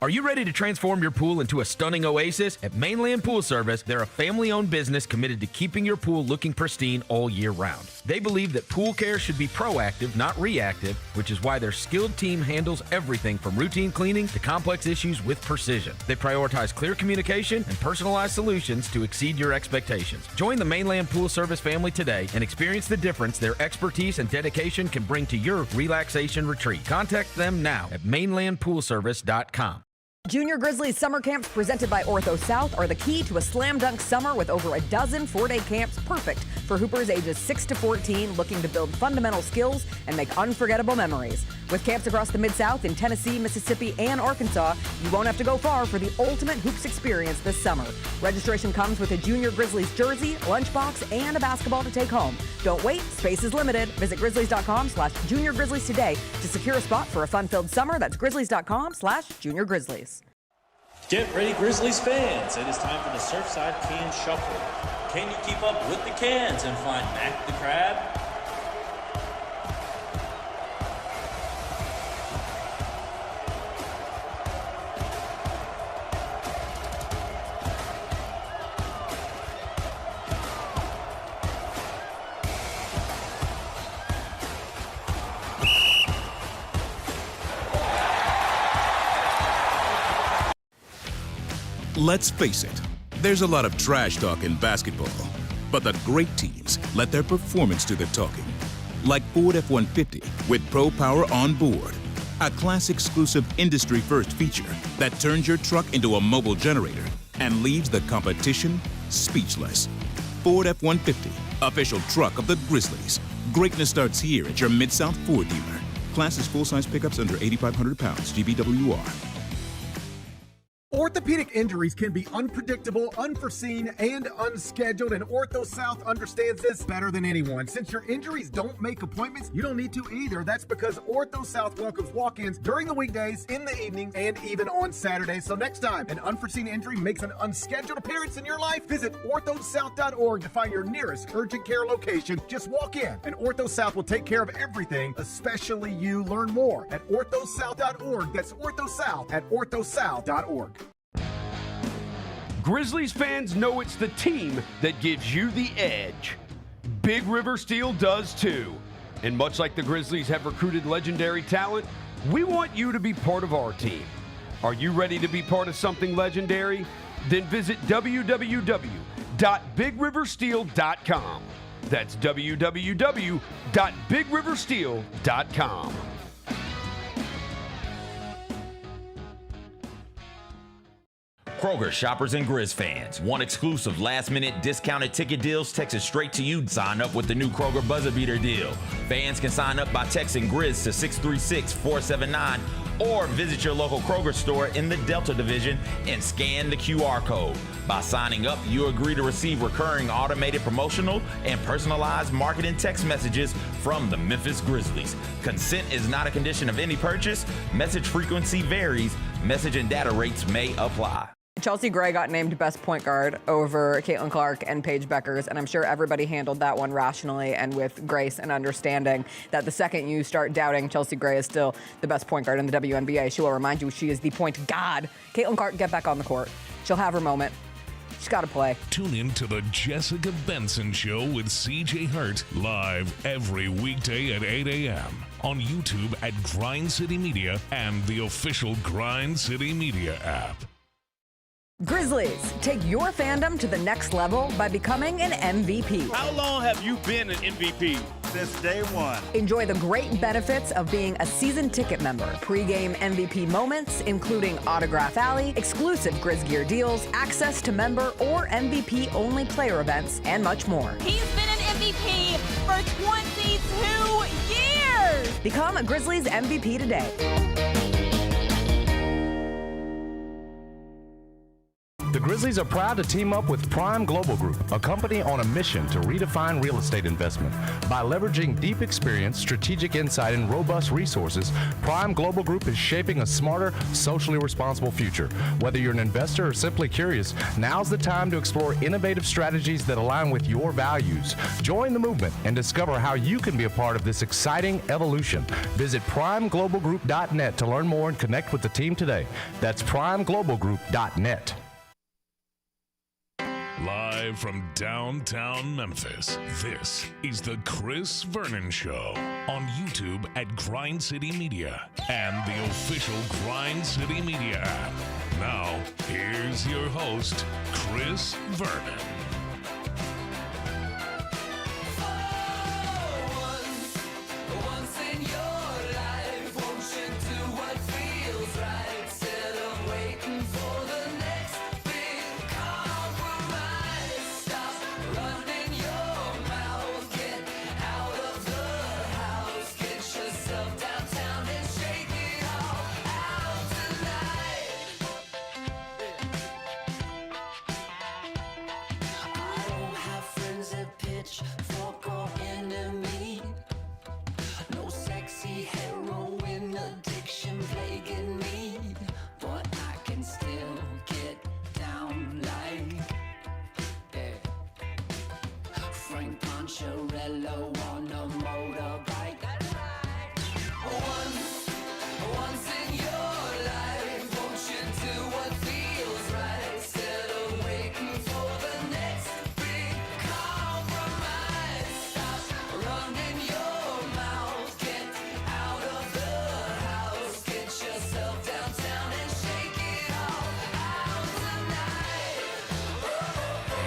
Are you ready to transform your pool into a stunning oasis? At Mainland Pool Service, they're a family-owned business committed to keeping your pool looking pristine all year round. They believe that pool care should be proactive, not reactive, which is why their skilled team handles everything from routine cleaning to complex issues with precision. They prioritize clear communication and personalized solutions to exceed your expectations. Join the Mainland Pool Service family today and experience the difference their expertise and dedication can bring to your relaxation retreat. Contact them now at mainlandpoolservice.com. Junior Grizzlies summer camps presented by Ortho South are the key to a slam dunk summer with over a dozen 4-day camps perfect for hoopers ages 6 to 14 looking to build fundamental skills and make unforgettable memories. With camps across the Mid-South in Tennessee, Mississippi, and Arkansas, you won't have to go far for the ultimate hoops experience this summer. Registration comes with a Junior Grizzlies jersey, lunchbox, and a basketball to take home. Don't wait, space is limited. Visit grizzlies.com/Junior Grizzlies today to secure a spot for a fun-filled summer. That's grizzlies.com/Junior Grizzlies. Get ready, Grizzlies fans. It is time for the Surfside Can Shuffle. Can you keep up with the cans and find Mac the Crab? Let's face it, there's a lot of trash talk in basketball, but the great teams let their performance do the talking. Like Ford F-150 with Pro Power on board, a class-exclusive industry-first feature that turns your truck into a mobile generator and leaves the competition speechless. Ford F-150, official truck of the Grizzlies. Greatness starts here at your Mid-South Ford dealer. Class is full-size pickups under 8,500 pounds, GBWR. Orthopedic injuries can be unpredictable, unforeseen, and unscheduled, and Ortho South understands this better than anyone. Since your injuries don't make appointments, you don't need to either. That's because Ortho South welcomes walk-ins during the weekdays, in the evenings, and even on Saturdays. So next time an unforeseen injury makes an unscheduled appearance in your life, visit orthosouth.org to find your nearest urgent care location. Just walk in, and Ortho South will take care of everything, especially you. Learn more at orthosouth.org. That's orthosouth at orthosouth.org. Grizzlies fans know it's the team that gives you the edge. Big River Steel does too. And much like the Grizzlies have recruited legendary talent, we want you to be part of our team. Are you ready to be part of something legendary? Then visit www.bigriversteel.com. That's www.bigriversteel.com. Kroger shoppers and Grizz fans. Want exclusive last-minute discounted ticket deals texted straight to you? Sign up with the new Kroger Buzzer Beater deal. Fans can sign up by texting Grizz to 636-479 or visit your local Kroger store in the Delta Division and scan the QR code. By signing up, you agree to receive recurring automated promotional and personalized marketing text messages from the Memphis Grizzlies. Consent is not a condition of any purchase. Message frequency varies. Message and data rates may apply. Chelsea Gray got named best point guard over Caitlin Clark and Paige Beckers, and I'm sure everybody handled that one rationally and with grace and understanding that the second you start doubting Chelsea Gray is still the best point guard in the WNBA, she will remind you she is the point god. Caitlin Clark, get back on the court. She'll have her moment. She's got to play. Tune in to the Jessica Benson Show with CJ Hurt live every weekday at 8 a.m. on YouTube at Grind City Media and the official Grind City Media app. Grizzlies, take your fandom to the next level by becoming an MVP. How long have you been an MVP? Since day one. Enjoy the great benefits of being a season ticket member. Pre-game MVP moments, including Autograph Alley, exclusive Grizz gear deals, access to member or MVP-only player events, and much more. He's been an MVP for 22 years! Become a Grizzlies MVP today. The Grizzlies are proud to team up with Prime Global Group, a company on a mission to redefine real estate investment. By leveraging deep experience, strategic insight, and robust resources, Prime Global Group is shaping a smarter, socially responsible future. Whether you're an investor or simply curious, now's the time to explore innovative strategies that align with your values. Join the movement and discover how you can be a part of this exciting evolution. Visit primeglobalgroup.net to learn more and connect with the team today. That's primeglobalgroup.net. Live from downtown Memphis, this is the Chris Vernon Show on YouTube at Grind City Media and the official Grind City Media app. Now, here's your host, Chris Vernon.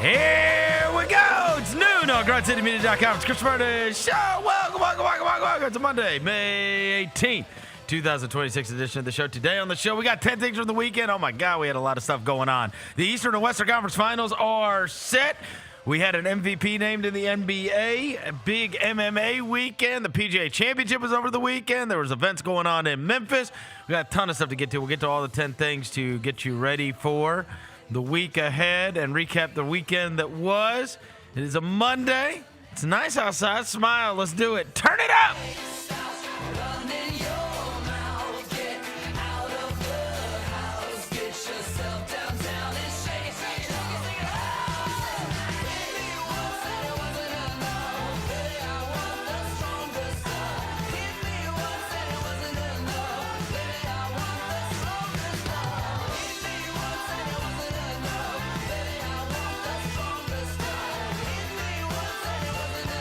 Here we go. It's noon on GrindCityMedia.com. It's Chris Vernon Show. Welcome. It's a Monday, May 18th, 2026 edition of the show. Today on the show, we got 10 things from the weekend. Oh, my God, we had a lot of stuff going on. The Eastern and Western Conference Finals are set. We had an MVP named in the NBA, a big MMA weekend. The PGA Championship was over the weekend. There was events going on in Memphis. We got a ton of stuff to get to. We'll get to all the 10 things to get you ready for the week ahead and recap the weekend that was. It is a Monday. It's nice outside. Smile. Let's do it. Turn it up.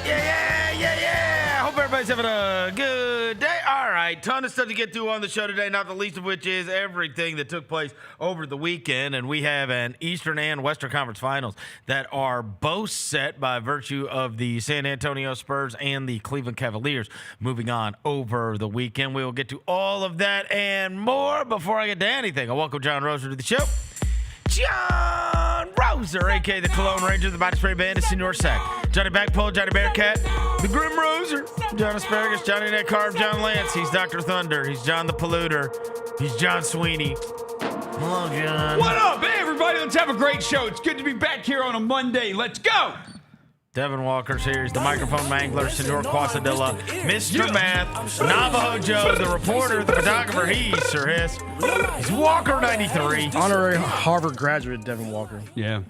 Yeah. Hope everybody's having a good day. All right, ton of stuff to get to on the show today, not the least of which is everything that took place over the weekend. And we have an Eastern and Western Conference Finals that are both set by virtue of the San Antonio Spurs and the Cleveland Cavaliers moving on over the weekend. We will get to all of that and more. Before I get to anything, I welcome John Roser to the show. John Roser, a.k.a. the Cologne Ranger, the Body Spray Bandit, Senior Sack. Johnny Backpole, Johnny Bearcat, the Grim Roser, John Asparagus, Johnny Neck Carb, John Lance. He's Dr. Thunder. He's John the Polluter. He's John Sweeney. Hello, John. What up? Hey, everybody. Let's have a great show. It's good to be back here on a Monday. Let's go. Devin Walker's here. He's the microphone mangler, Senor Quasadilla, Mr. Math, Navajo Joe, the reporter, the photographer. He's Sir Hiss. He's Walker 93. Honorary Harvard graduate, Devin Walker. Yeah.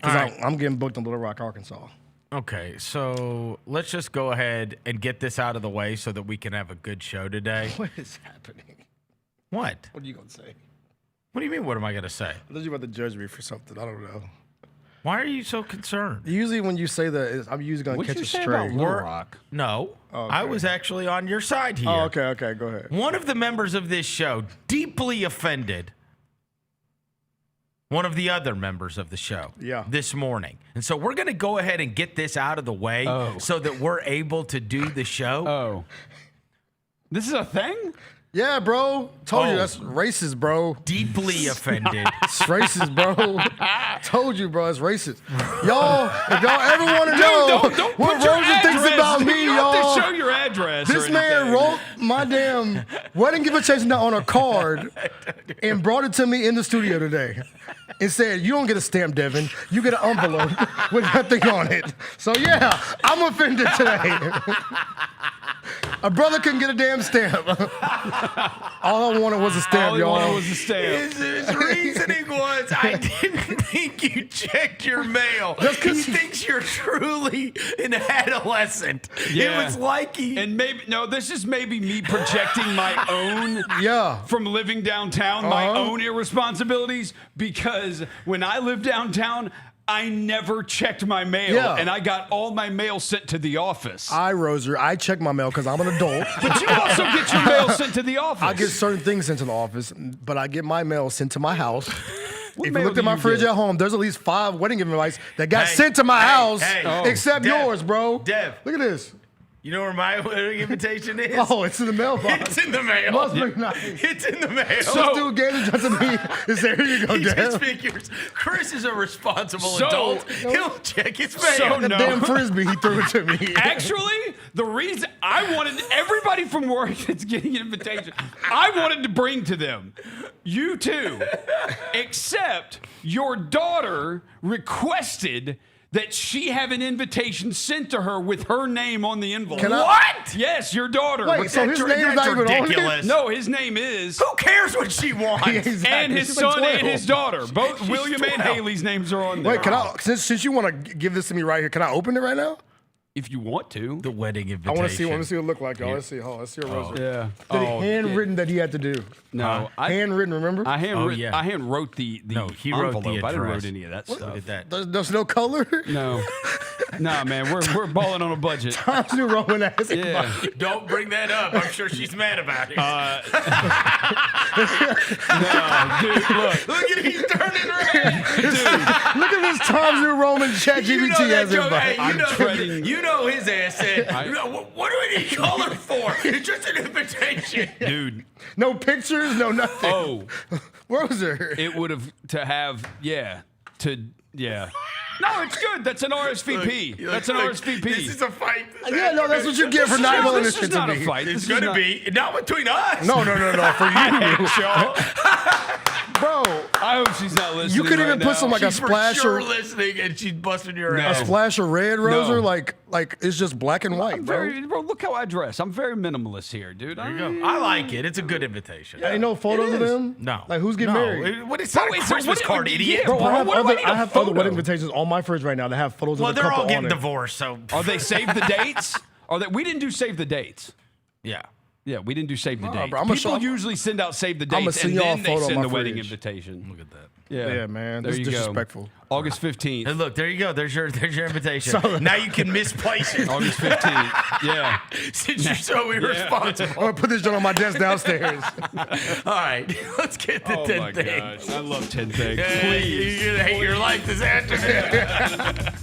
Right. I'm getting booked in Little Rock, Arkansas. Okay, so let's just go ahead and get this out of the way so that we can have a good show today. What is happening? What? What are you going to say? What do you mean, what am I going to say? I thought you were about to judge me for something. I don't know. Why are you so concerned? Usually when you say that, I'm usually going to catch a stray. Rock? No. Okay. I was actually on your side here. Oh, okay. Go ahead. One of the members of this show deeply offended one of the other members of the show this morning. And so we're going to go ahead and get this out of the way so that we're able to do the show. Oh. This is a thing? Yeah, bro. Told you that's racist, bro. Deeply offended. It's racist, bro. Told you, bro. It's racist. Y'all, if y'all ever want to know what Rosa thinks about me, you y'all. have to show your address. This man wrote my damn wedding invitation on a card and brought it to me in the studio today. and said, "You don't get a stamp, Devin. You get an envelope with nothing on it." So yeah, I'm offended today. A brother couldn't get a damn stamp. All I wanted was a stamp, y'all. All I wanted was a stamp. His reasoning was, I didn't think you checked your mail. He thinks you're truly an adolescent. Yeah. It was like this is maybe me projecting my own from living downtown, my own irresponsibilities, because when I lived downtown, I never checked my mail, and I got all my mail sent to the office. Roser, I check my mail because I'm an adult. But you also get your mail sent to the office. I get certain things sent to the office, but I get my mail sent to my house. If you mail looked do at my you fridge get? at home, there's at least 5 wedding invites that got sent to my house, except Dev, yours, bro. Dev. Look at this. You know where my wedding invitation is? Oh, it's in the mailbox. It's in the mail. Must be nice. It's in the mail. This dude gave it to me. There you go, He just Dev. figures Chris is a responsible adult. He'll check his mail. So The damn frisbee, he threw it to me. Actually, the reason I wanted everybody from work that's getting an invitation, I wanted to bring to them. You too. Except your daughter requested that she have an invitation sent to her with her name on the envelope. What? Yes, your daughter. Wait, so his name is not even on it? No, his name is. Who cares what she wants? Exactly. And his She's like son and 12. his daughter. Both William and 12. Haley's names are on there. Wait, can I? Since you want to give this to me right here, can I open it right now? If you want to. The wedding I invitation. want to see what it look like, y'all. Let's see. Hold on, let's see a Roser. Yeah. Handwritten that he had to do. No, handwritten. Remember? I hand wrote the No, he wrote envelope. the I didn't address. wrote any of that stuff. Look at that. There's no color. No. Nah, man, we're balling on a budget. Times New Roman ass. Yeah. Don't bring that up. I'm sure she's mad about it. No, dude, look. Look at he's turning red. Look at this Times New Roman chat You know GBT that as joke. everybody. Hey, you know his ass said, what do we need color for? It's just an invitation. Dude. No pictures, no nothing. Oh. Roser. It would have No, it's good. That's an RSVP. That's an RSVP. This is a fight. Yeah, no, that's what you get for not willing to This is not a fight. It's going to be. Not between us. No, for you. Bro, I hope she's not listening. You could even right put some now. like a She's splash for sure or listening, and she's busting your a ass. splash of red, Roser. No. Like it's just black and white, bro. Bro, look how I dress. I'm very minimalist here, dude. There you go. I like it. It's a good invitation. Ain't no photos of them. No. Like who's getting married? What is that? A Christmas card, idiot. Bro, I What do I need a have other photo? wedding invitations on my fridge right now that have photos Well, of the they're couple all getting on it. divorced, so. Are they save the dates? We didn't do save the dates. Yeah. Yeah, we didn't do save the Nah, dates. bro, People usually send out save the I'ma dates send and y'all a then they photo of send my the wedding fridge. invitation. Look at that. Yeah, man. There This is you go. disrespectful. August 15th. And look, there you go. There's your invitation. Now you can misplace it. August 15th. Yeah. Since you're so irresponsible. I'm gonna put this joint on my desk downstairs. All right, let's get to 10 my things. gosh. I love 10 things. Please. You're going to hate your life this afternoon.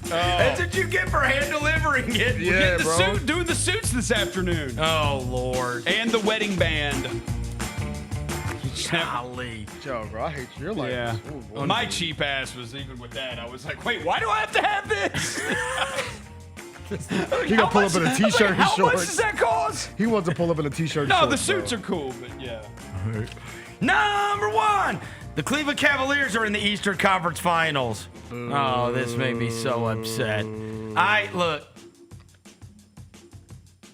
That's what you get for hand delivering it. We're getting the doing the suits this afternoon. Oh, Lord. And the wedding band. Golly. Yo, bro, I hate your life. Yeah. My cheap ass was even with that. I was like, wait, why do I have to have this? He gonna pull up in a t-shirt and How shorts. much does that cost? He wants to pull up in a t-shirt. No, and the shorts, suits are cool, but yeah. Number one, the Cleveland Cavaliers are in the Eastern Conference Finals. Oh, this made me so upset. Look,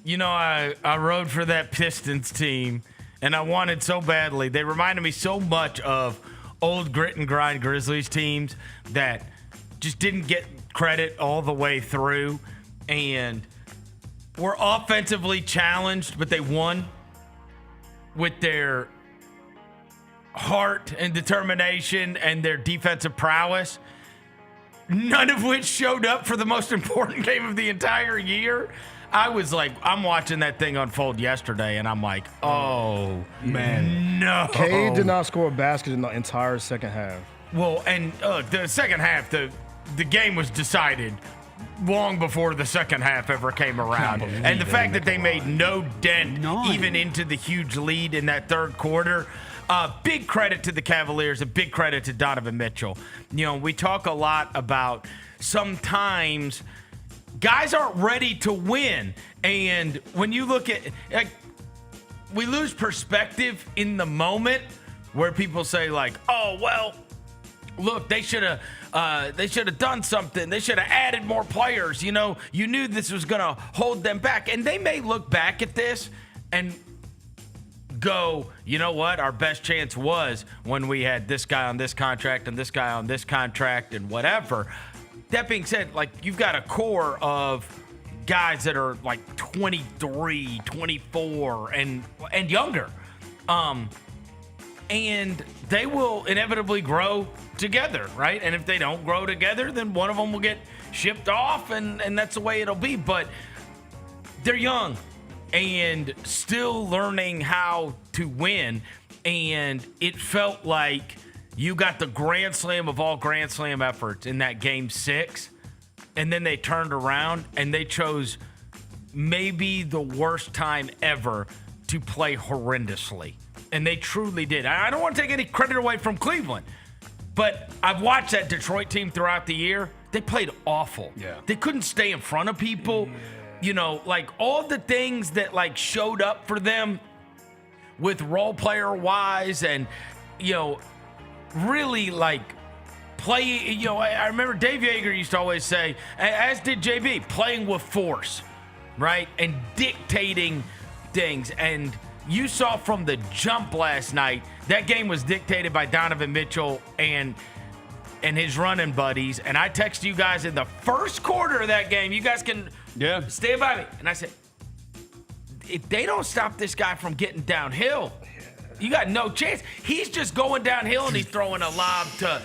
you know, I rode for that Pistons team, and I wanted so badly. They reminded me so much of old grit and grind Grizzlies teams that just didn't get credit all the way through, and were offensively challenged, but they won with their heart and determination and their defensive prowess, none of which showed up for the most important game of the entire year. I was like, I'm watching that thing unfold yesterday, and I'm like, oh, man, no. Cade did not score a basket in the entire second half. Well, and the second half, the game was decided long before the second half ever came around. And the fact that they made no dent even into the huge lead in that third quarter, big credit to the Cavaliers and big credit to Donovan Mitchell. You know, we talk a lot about sometimes guys aren't ready to win. And when you look at, like, we lose perspective in the moment where people say, like, oh, well, look, they should have done something. They should have added more players. You know, you knew this was going to hold them back. And they may look back at this and go, you know what? Our best chance was when we had this guy on this contract and this guy on this contract and whatever. That being said, like, you've got a core of guys that are like 23, 24 and younger. And they will inevitably grow together, right? And if they don't grow together, then one of them will get shipped off, and that's the way it'll be. But they're young and still learning how to win. And it felt like you got the Grand Slam of all Grand Slam efforts in that Game 6. And then they turned around and they chose maybe the worst time ever to play horrendously. And they truly did. I don't want to take any credit away from Cleveland, but I've watched that Detroit team throughout the year. They played awful. Yeah. They couldn't stay in front of people. Yeah. You know, like all the things that like showed up for them with role player wise and, you know, really like play, you know, I remember Dave Yeager used to always say, as did JB, playing with force, right? And dictating things. And you saw from the jump last night, that game was dictated by Donovan Mitchell and his running buddies. And I texted you guys in the first quarter of that game. You guys can stay by me. And I said, if they don't stop this guy from getting downhill, you got no chance. He's just going downhill and he's throwing a lob to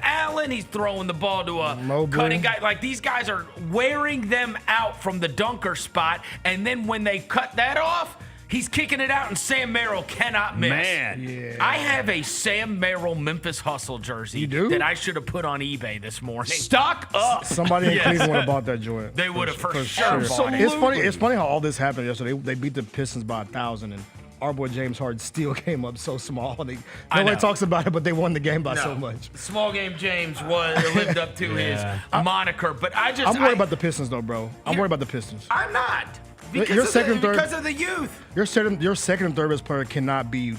Allen. He's throwing the ball to a cutting guy. Like, these guys are wearing them out from the dunker spot. And then when they cut that off, he's kicking it out, and Sam Merrill cannot miss. Man. Yeah. I have a Sam Merrill Memphis Hustle jersey You do? that I should have put on eBay this morning. Stock up. Somebody in Cleveland would have bought that joint. They would have for sure bought it. It's funny how all this happened yesterday. They beat the Pistons by 1,000, and our boy James Harden still came up so small. Nobody talks about it, but they won the game by so much. Small game James lived up to his moniker, but I'm worried about the Pistons though, bro. I'm worried about the Pistons. I'm not. Because of the youth. Your second and third best player cannot be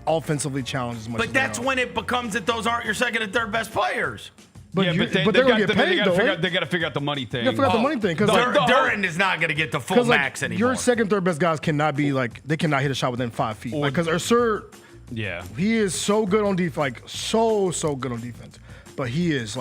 offensively challenged as much. But that's when it becomes that those aren't your second and third best players. But they're going to get paid, though. They got to figure out the money thing. They got to figure out the money thing. Because Duran is not going to get the full max anymore. Your second, third best guys cannot be they cannot hit a shot within 5 feet. Because Ursur, he is so good on defense, so good on defense. But he is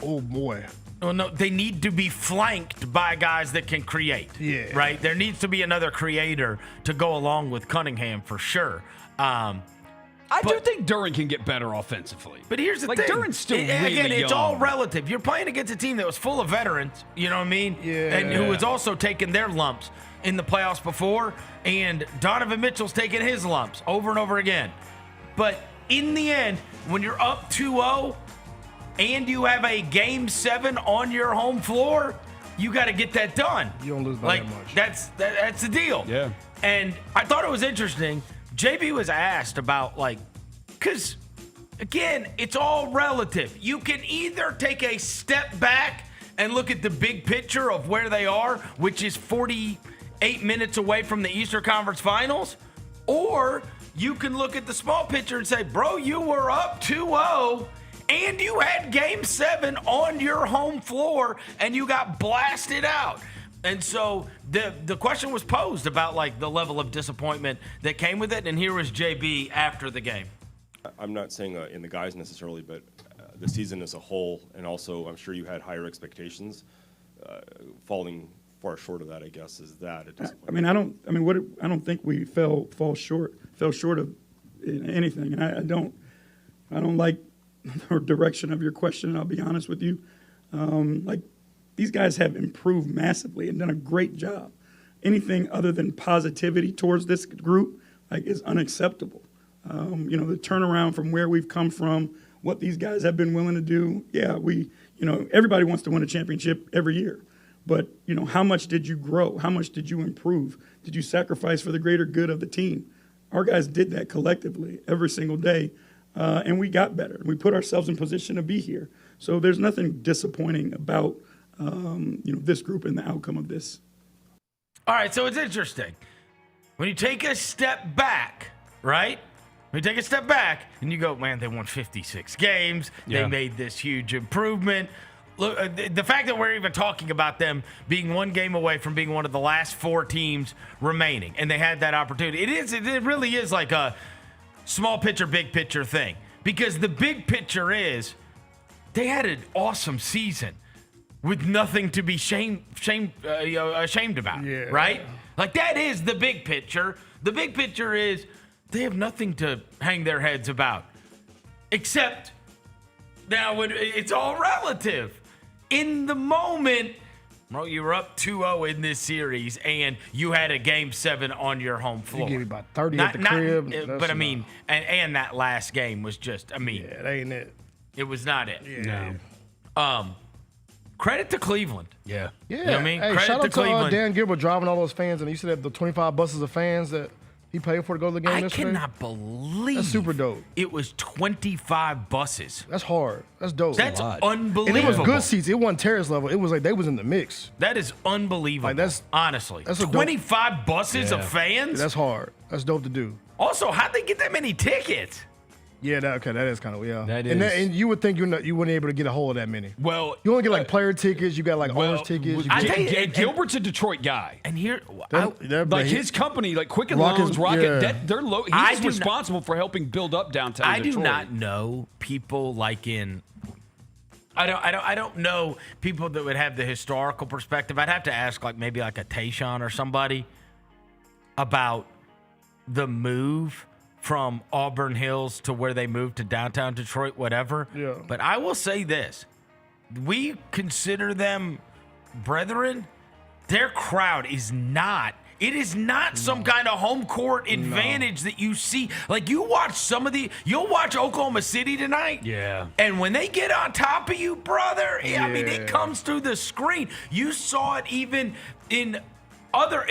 oh boy. Well, no, they need to be flanked by guys that can create. Yeah. Right? There needs to be another creator to go along with Cunningham for sure. I do think Duran can get better offensively. But here's the thing. Duran's still really young. It's all relative. You're playing against a team that was full of veterans, you know what I mean? Yeah. And who has also taken their lumps in the playoffs before. And Donovan Mitchell's taken his lumps over and over again. But in the end, when you're up 2-0 and you have a Game 7 on your home floor, you got to get that done. You don't lose by that much. That's the deal. Yeah. And I thought it was interesting. JB was asked about, because, again, it's all relative. You can either take a step back and look at the big picture of where they are, which is 48 minutes away from the Eastern Conference Finals, or you can look at the small picture and say, bro, you were up 2-0, and you had Game 7 on your home floor, and you got blasted out. And so the question was posed about the level of disappointment that came with it, and here was JB after the game. I'm not saying in the guys necessarily, but the season as a whole, and also I'm sure you had higher expectations. Falling far short of that, I guess, is that a disappointment. I don't think we fell short of anything, and I don't like the direction of your question. I'll be honest with you. These guys have improved massively and done a great job. Anything other than positivity towards this group is unacceptable. The turnaround from where we've come from, what these guys have been willing to do. Yeah, everybody wants to win a championship every year. But, how much did you grow? How much did you improve? Did you sacrifice for the greater good of the team? Our guys did that collectively every single day, and we got better. We put ourselves in position to be here. So there's nothing disappointing about this group and the outcome of this. All right, so it's interesting. When you take a step back, right, We take a step back, and you go, man, they won 56 games. Yeah. They made this huge improvement. Look, the fact that we're even talking about them being one game away from being one of the last 4 teams remaining, and they had that opportunity. It really is like a small picture, big picture thing. Because the big picture is they had an awesome season with nothing to be ashamed about, right? Like, that is the big picture. The big picture is they have nothing to hang their heads about, except now it's all relative. In the moment, bro, you were up 2-0 in this series, and you had a Game 7 on your home floor. You gave me about 30 at the crib. But, I mean, and that last game was just, I mean. Yeah, that ain't it. It was not it. Yeah. No. Credit to Cleveland. Yeah. Yeah. You know what I mean? Hey, Credit shout to out to Cleveland. Dan Gilbert driving all those fans, and you said the 25 buses of fans that he paid for to go to the game I yesterday. cannot believe That's super dope. It was 25 buses. That's hard. That's dope. That's unbelievable. And it was good seats. It wasn't terrace level. It was like they was in the mix. That is unbelievable. Like that's honestly. That's a 25 buses of fans. That's hard. That's dope to do. Also, how'd they get that many tickets? Yeah, that is kind of That and, is. and you would think you wouldn't be able to get a hold of that many. Well, you only get like player tickets. You got like owners tickets. Gilbert's a Detroit guy. And here, like his company, like Quicken Rockets, Loans, Rocket, yeah. he's responsible for helping build up downtown I Detroit. do not know people like in. I don't know people that would have the historical perspective. I'd have to ask like maybe like a Tayshaun or somebody about the move from Auburn Hills to where they moved to downtown Detroit, whatever. Yeah. But I will say this. We consider them brethren. Their crowd is not. It is not some kind of home court advantage that you see. Like, you watch you'll watch Oklahoma City tonight. Yeah. And when they get on top of you, brother, I mean, it comes through the screen. You saw it even in other,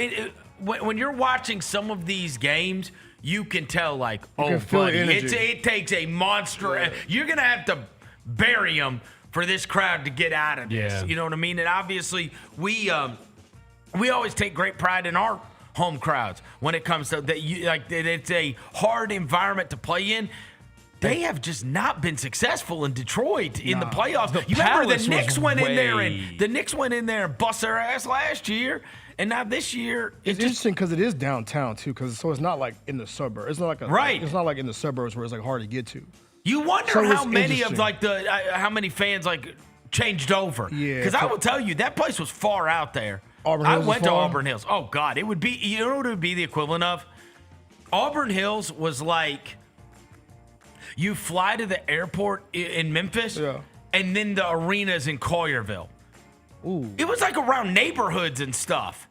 when you're watching some of these games, you can tell, like, oh, buddy, it takes a monster. Yeah. You're going to have to bury them for this crowd to get out of this. Yeah. You know what I mean? And obviously, we always take great pride in our home crowds when it comes to that. It's a hard environment to play in. They have just not been successful in Detroit in the playoffs. You remember the Knicks went in there and bust their ass last year. And now this year, it's interesting because it is downtown too. So it's not like in the suburbs. It's not like It's not like in the suburbs where it's like hard to get to. You wonder how many of how many fans like changed over. Yeah. Because I will tell you that place was far out there. I went to Auburn Hills. Oh God, it would be. You know what it would be the equivalent of? Auburn Hills was like you fly to the airport in Memphis, and then the arena's in Collierville. Ooh. It was like around neighborhoods and stuff.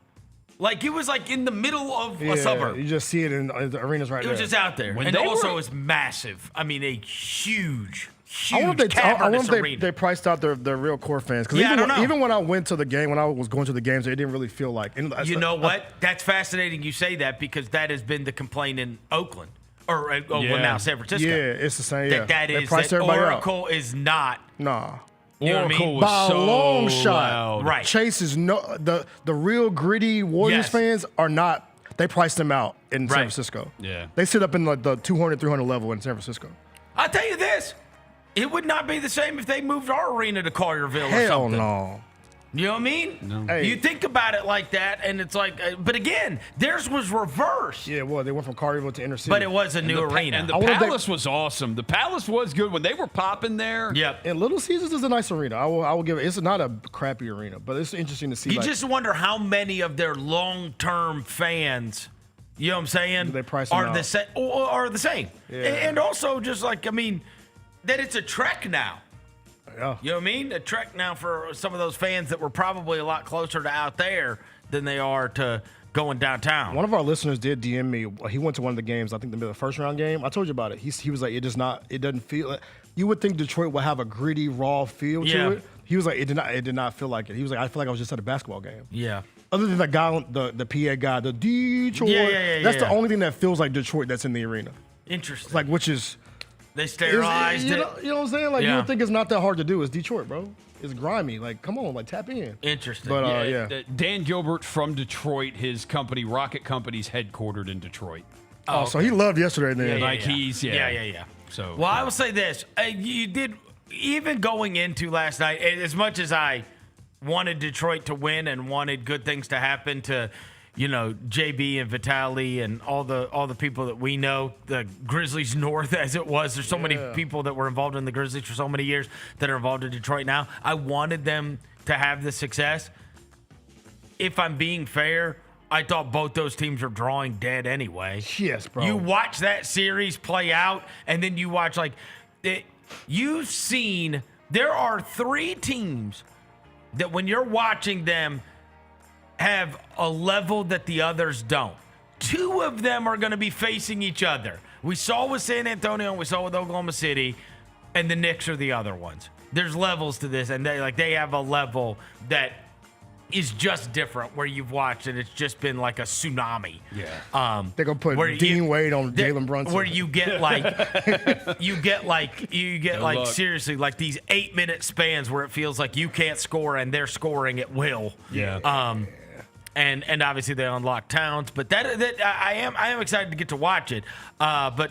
Like, it was like in the middle of a suburb. You just see it in the arenas right there. It was just out there. When and they also were- it's massive. I mean, a huge I wonder cavernous if arena. they priced out their real core fans. Because Yeah, I don't know. even when I went to the game, when I was going to the games, it didn't really feel like. You know what? That's fascinating you say that because that has been the complaint in Oakland. Or, well, now San Francisco. Yeah, it's the same. That Oracle is not. Nah. You know what I mean? By a long loud. shot. Right. Chase is the real gritty Warriors fans are not. They priced them out in San Francisco. Yeah. They sit up in like the 200, 300 level in San Francisco. I'll tell you this. It would not be the same if they moved our arena to Collierville or Hell something. no. You know what I mean? No. Hey. You think about it like that, and it's like, but again, theirs was reversed. Yeah, well, they went from Collierville to Inner City. But it was a new arena. And the Palace was awesome. The Palace was good when they were popping there. Yep. And Little Caesars is a nice arena. I will give it. It's not a crappy arena, but it's interesting to see. You just wonder how many of their long-term fans, you know what I'm saying, they price them are out? the same. Yeah. And also just like, I mean, that it's a trek now. Yeah. You know what I mean? A trek now for some of those fans that were probably a lot closer to out there than they are to going downtown. One of our listeners did DM me. He went to one of the games. I think the first round game. I told you about it. He was like, it doesn't feel. You would think Detroit would have a gritty, raw feel to it. He was like, it did not feel like it. He was like, I feel like I was just at a basketball game. Yeah. Other than the guy, the PA guy, the Detroit. That's the only thing that feels like Detroit that's in the arena. Interesting. Like, which is. They sterilized you it. know what I'm saying? Like, you would think it's not that hard to do. It's Detroit, bro. It's grimy. Like, come on, like, tap in. Interesting. But, Dan Gilbert from Detroit, his company, Rocket Company's headquartered in Detroit. Oh, so he loved yesterday then. Yeah. So, well, I will say this: you did even going into last night. As much as I wanted Detroit to win and wanted good things to happen to, JB and Vitaly and all the people that we know, the Grizzlies North as it was. There's so many people that were involved in the Grizzlies for so many years that are involved in Detroit now. I wanted them to have the success. If I'm being fair, I thought both those teams are drawing dead anyway. Yes, bro. You watch that series play out, and then you watch, you've seen there are 3 teams that when you're watching them have a level that the others don't. 2 of them are going to be facing each other. We saw with San Antonio and we saw with Oklahoma City, and the Knicks are the other ones. There's levels to this, and they have a level that is just different where you've watched and it's just been like a tsunami. Yeah. They're going to put Dean Wade on Jalen Brunson. Where you get seriously like these 8-minute spans where it feels like you can't score and they're scoring at will. Yeah. And obviously they unlock Towns, but that I am excited to get to watch it. But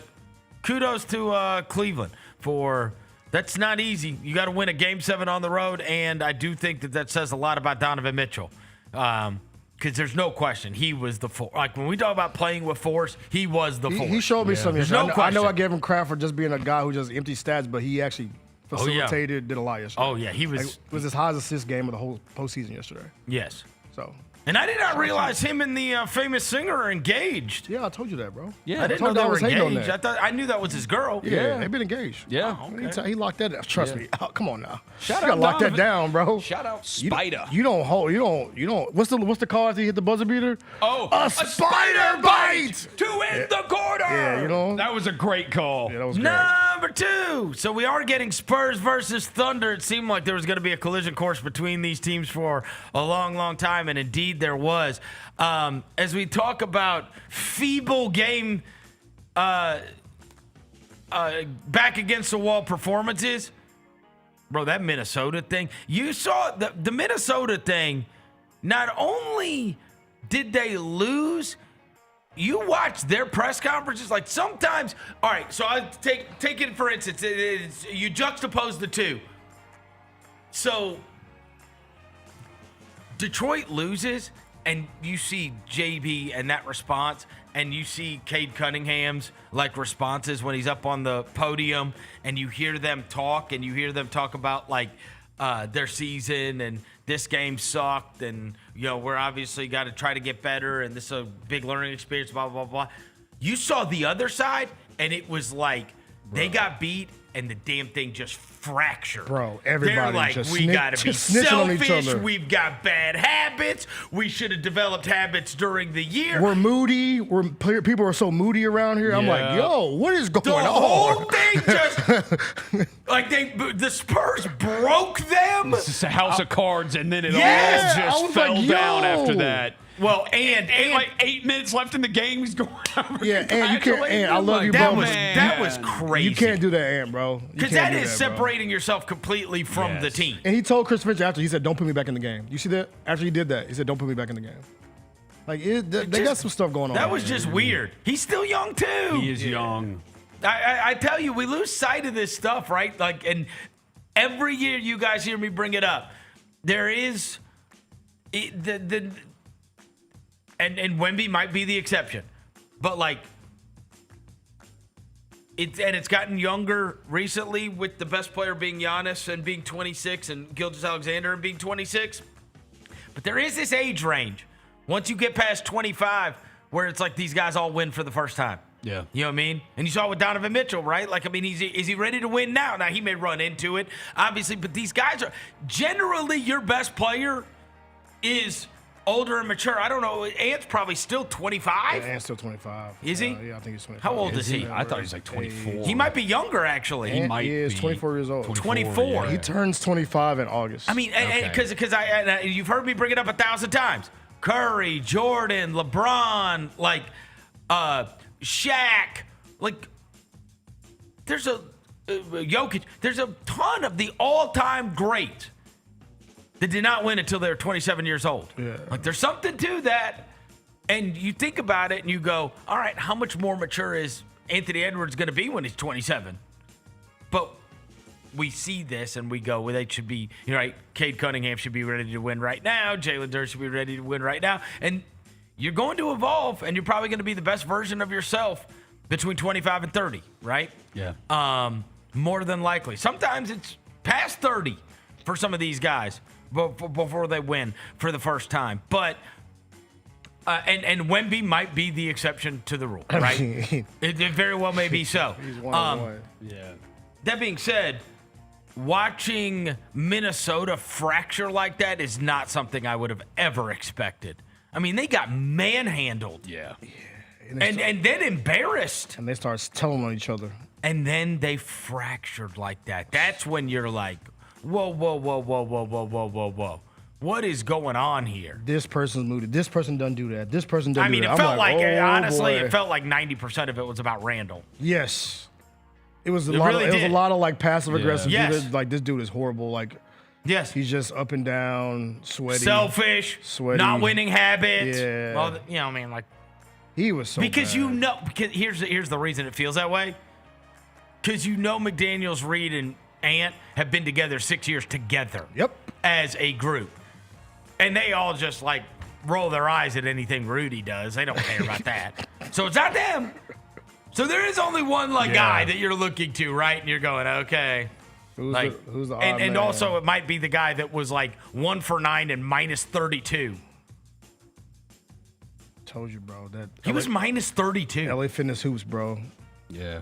kudos to Cleveland for. That's not easy. You got to win a Game 7 on the road, and I do think that says a lot about Donovan Mitchell. Because there's no question he was the force. Like, when we talk about playing with force, he was the force. He showed me something. There's no question. I know I gave him crap for just being a guy who just empty stats, but he actually facilitated, did a lot yesterday. Oh, yeah. He was. It was his highest assist game of the whole postseason yesterday. Yes. So. And I did not realize him and the famous singer are engaged. Yeah, I told you that, bro. Yeah, I didn't know they were engaged. I knew that was his girl. Yeah, they've been engaged. Yeah. Oh, okay. He locked that down. Trust me. Oh, come on now. Shout you out gotta lock Donovan. that down, bro. Shout out Spider. You don't. What's the call after he hit the buzzer beater? Oh, a spider bite to end the quarter. Yeah, that was a great call. Yeah, that was great. Number 2. So we are getting Spurs versus Thunder. It seemed like there was going to be a collision course between these teams for a long, long time, and indeed there was. As we talk about feeble game back against the wall performances, bro, that Minnesota thing, you saw the Minnesota thing, not only did they lose, you watch their press conferences, like sometimes, all right, so I take it for instance, you juxtapose the 2. So Detroit loses, and you see JB and that response, and you see Cade Cunningham's responses when he's up on the podium, and you hear them talk, about their season and this game sucked, and we're obviously got to try to get better, and this is a big learning experience, blah blah blah. You saw the other side, and it was like they got beat, and the damn thing just fractured. Bro, everybody They're like, just we got to be snitching on each selfish. other. We've got bad habits. We should have developed habits during the year. We're moody. People are so moody around here. I'm like, yo, what is going on? The whole thing just the Spurs broke them. It's just a house of cards, and then it all just I fell was like, down yo. after that. Well, and like 8 minutes left in the game, he's going over. Yeah, and you can't. And I love you, bro. That was crazy. You can't do that, Ant, bro. Because that is separating yourself completely from the team. And he told Chris Finch after, he said, "Don't put me back in the game." You see that? After he did that, he said, "Don't put me back in the game." Like they got some stuff going on. That was just weird. He's still young too. He is young. I tell you, we lose sight of this stuff, right? And every year you guys hear me bring it up. There is and Wemby might be the exception, but it's gotten younger recently with the best player being Giannis and being 26 and Gilgeous-Alexander and being 26. But there is this age range once you get past 25 where it's like these guys all win for the first time. Yeah. You know what I mean? And you saw it with Donovan Mitchell, right? Is he ready to win now? Now, he may run into it, obviously, but these guys are generally your best player is older and mature. I don't know. Ant's probably still 25. Yeah, Ant's still 25. Is he? Yeah, I think he's 25. How old is he? I thought he was like 24. He might be younger, actually. Ant is 24 years old. 24. Yeah. He turns 25 in August. I mean, because you've heard me bring it up 1,000 times. Curry, Jordan, LeBron, Shaq, there's a Jokic. There's a ton of the all-time greats that did not win until they were 27 years old. Yeah. There's something to that. And you think about it and you go, all right, how much more mature is Anthony Edwards going to be when he's 27? But we see this and we go, well, they should be, right? Cade Cunningham should be ready to win right now. Jaylon Durst should be ready to win right now. And you're going to evolve, and you're probably going to be the best version of yourself between 25 and 30, right? Yeah. More than likely. Sometimes it's past 30 for some of these guys before they win for the first time. But and Wemby might be the exception to the rule, right? it very well may be so. He's 1-on-1. Yeah. That being said, watching Minnesota fracture like that is not something I would have ever expected. I mean, they got manhandled. Yeah. And then embarrassed. And they start telling on each other. And then they fractured like that. That's when you're like, whoa, whoa, whoa, whoa, whoa, whoa, whoa, whoa, whoa. What is going on here? This person's mooted. This person doesn't do that. This person doesn't do that. I mean, it felt like, honestly, it felt like 90% of it was about Randall. Yes. It was a lot of like passive aggressive. Yeah. Yes. Like, this dude is horrible. Like, yes, he's just up and down, sweaty, selfish, sweaty, not winning habits. Yeah. Well, I mean, like, he was so because bad. because here's the reason it feels that way. Because McDaniels, Reed, and Ant have been together 6 years together. Yep. As a group, and they all just like roll their eyes at anything Rudy does. They don't care about that. So it's not them. So there is only one guy that you're looking to, right? And you're going, okay. Who's the odd and man? also it might be the guy that was like 1 for 9 and minus 32. Told you, bro. That he was minus 32. LA Fitness Hoops, bro. Yeah.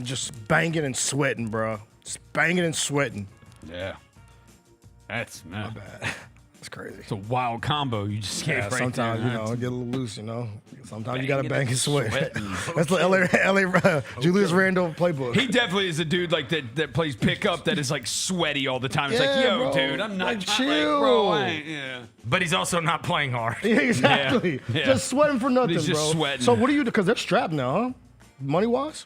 Just banging and sweating, bro. Just banging and sweating. Yeah. That's my bad. It's crazy. It's a wild combo you just gave right sometimes, there. get a little loose, Sometimes you got to bang and sweat. That's the LA Julius Randle playbook. He definitely is a dude like that plays pickup that is like sweaty all the time. It's like, yo, bro. dude, I'm not Like, chill. bro. I ain't, But he's also not playing hard. Yeah, exactly. Yeah. Just sweating for nothing, He's just bro. sweating. So what do you do? Because they're strapped now, huh? Money-wise?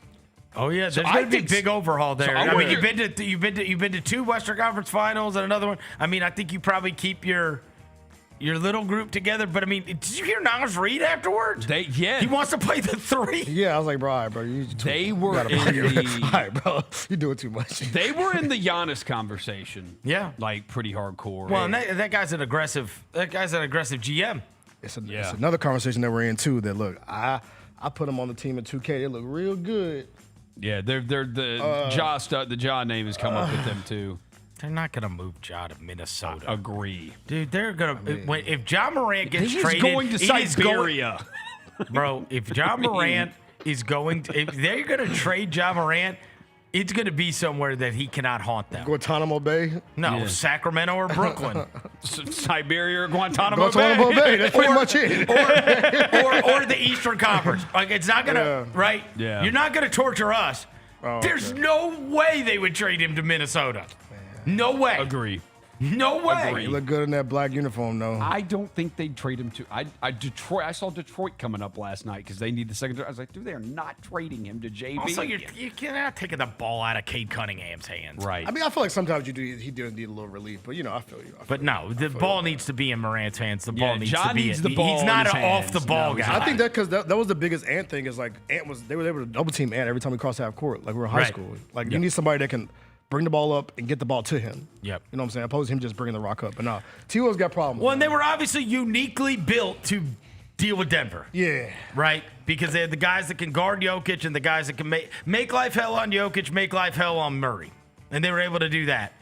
Oh yeah, So there's gonna I be a think- big overhaul there. so I I mean, wonder- you've been to 2 Western Conference Finals and another one. I mean, I think you probably keep your little group together. But I mean, did you hear Nas Reed afterwards? He wants to play the 3. Yeah, I was like, bro, all right, bro. They were in the. All right, bro. You're doing too much. They were in the Giannis conversation. Yeah, like pretty hardcore. Well, and that guy's an aggressive. That guy's an aggressive GM. It's another conversation that we're in too. That look, I put them on the team in 2K. They look real good. Yeah, they're the Ja name has come up with them too. They're not gonna move Ja to Minnesota. Agree, dude. They're gonna if Ja Morant gets He's traded, going to Siberia, bro. If Ja Morant is going, if they're gonna trade Ja Morant, it's gonna be somewhere that he cannot haunt them. Guantanamo Bay? No, Sacramento or Brooklyn. Siberia or Guantanamo Bay. That's pretty much it. or the Eastern Conference. Like it's not gonna right. Yeah. You're not gonna torture us. Oh, There's no way they would trade him to Minnesota. No way. Agree. No way. He look good in that black uniform, though. I don't think they'd trade him to. Detroit. I saw Detroit coming up last night because they need the second. I was like, dude, they are not trading him to JB. Also, you're not taking the ball out of Cade Cunningham's hands. Right. I mean, I feel like sometimes he does need a little relief, but I feel you. But no, the ball needs to be in Morant's hands. The ball needs Ja to be. needs the ball He's in not his an hands. off the ball No, he's guy. I think that because that was the biggest Ant thing is like they were able to double team Ant every time we crossed half court. Like we were in high Right. school. Like you need somebody that can bring the ball up and get the ball to him. Yep. You know what I'm saying? Opposed to him just bringing the rock up. But no, T.O.'s got problems. Well, and they were obviously uniquely built to deal with Denver. Yeah. Right? Because they had the guys that can guard Jokic and the guys that can make life hell on Jokic, make life hell on Murray. And they were able to do that.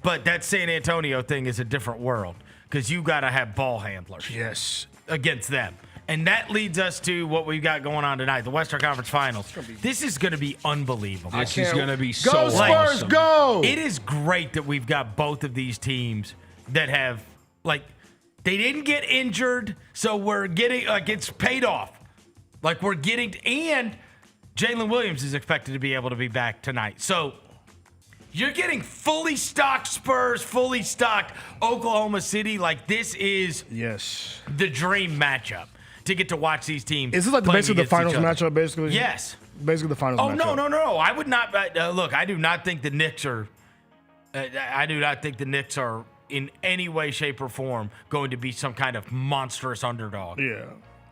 But that San Antonio thing is a different world because you got to have ball handlers. Yes. Against them. And that leads us to what we've got going on tonight, the Western Conference Finals. This is going to be unbelievable. This is going to be so Go Spurs, awesome. go! It is great that we've got both of these teams that have, like, they didn't get injured, so we're getting, it's paid off. Like, we're getting, and Jaylon Williams is expected to be able to be back tonight. So, you're getting fully stocked Spurs, fully stocked Oklahoma City. Like, this is the dream matchup to get to watch these teams. Is this like basically the finals matchup, basically? Yes. Basically the finals matchup. No. I would not. Look, I do not think the Knicks are. I do not think the Knicks are in any way, shape, or form going to be some kind of monstrous underdog. Yeah.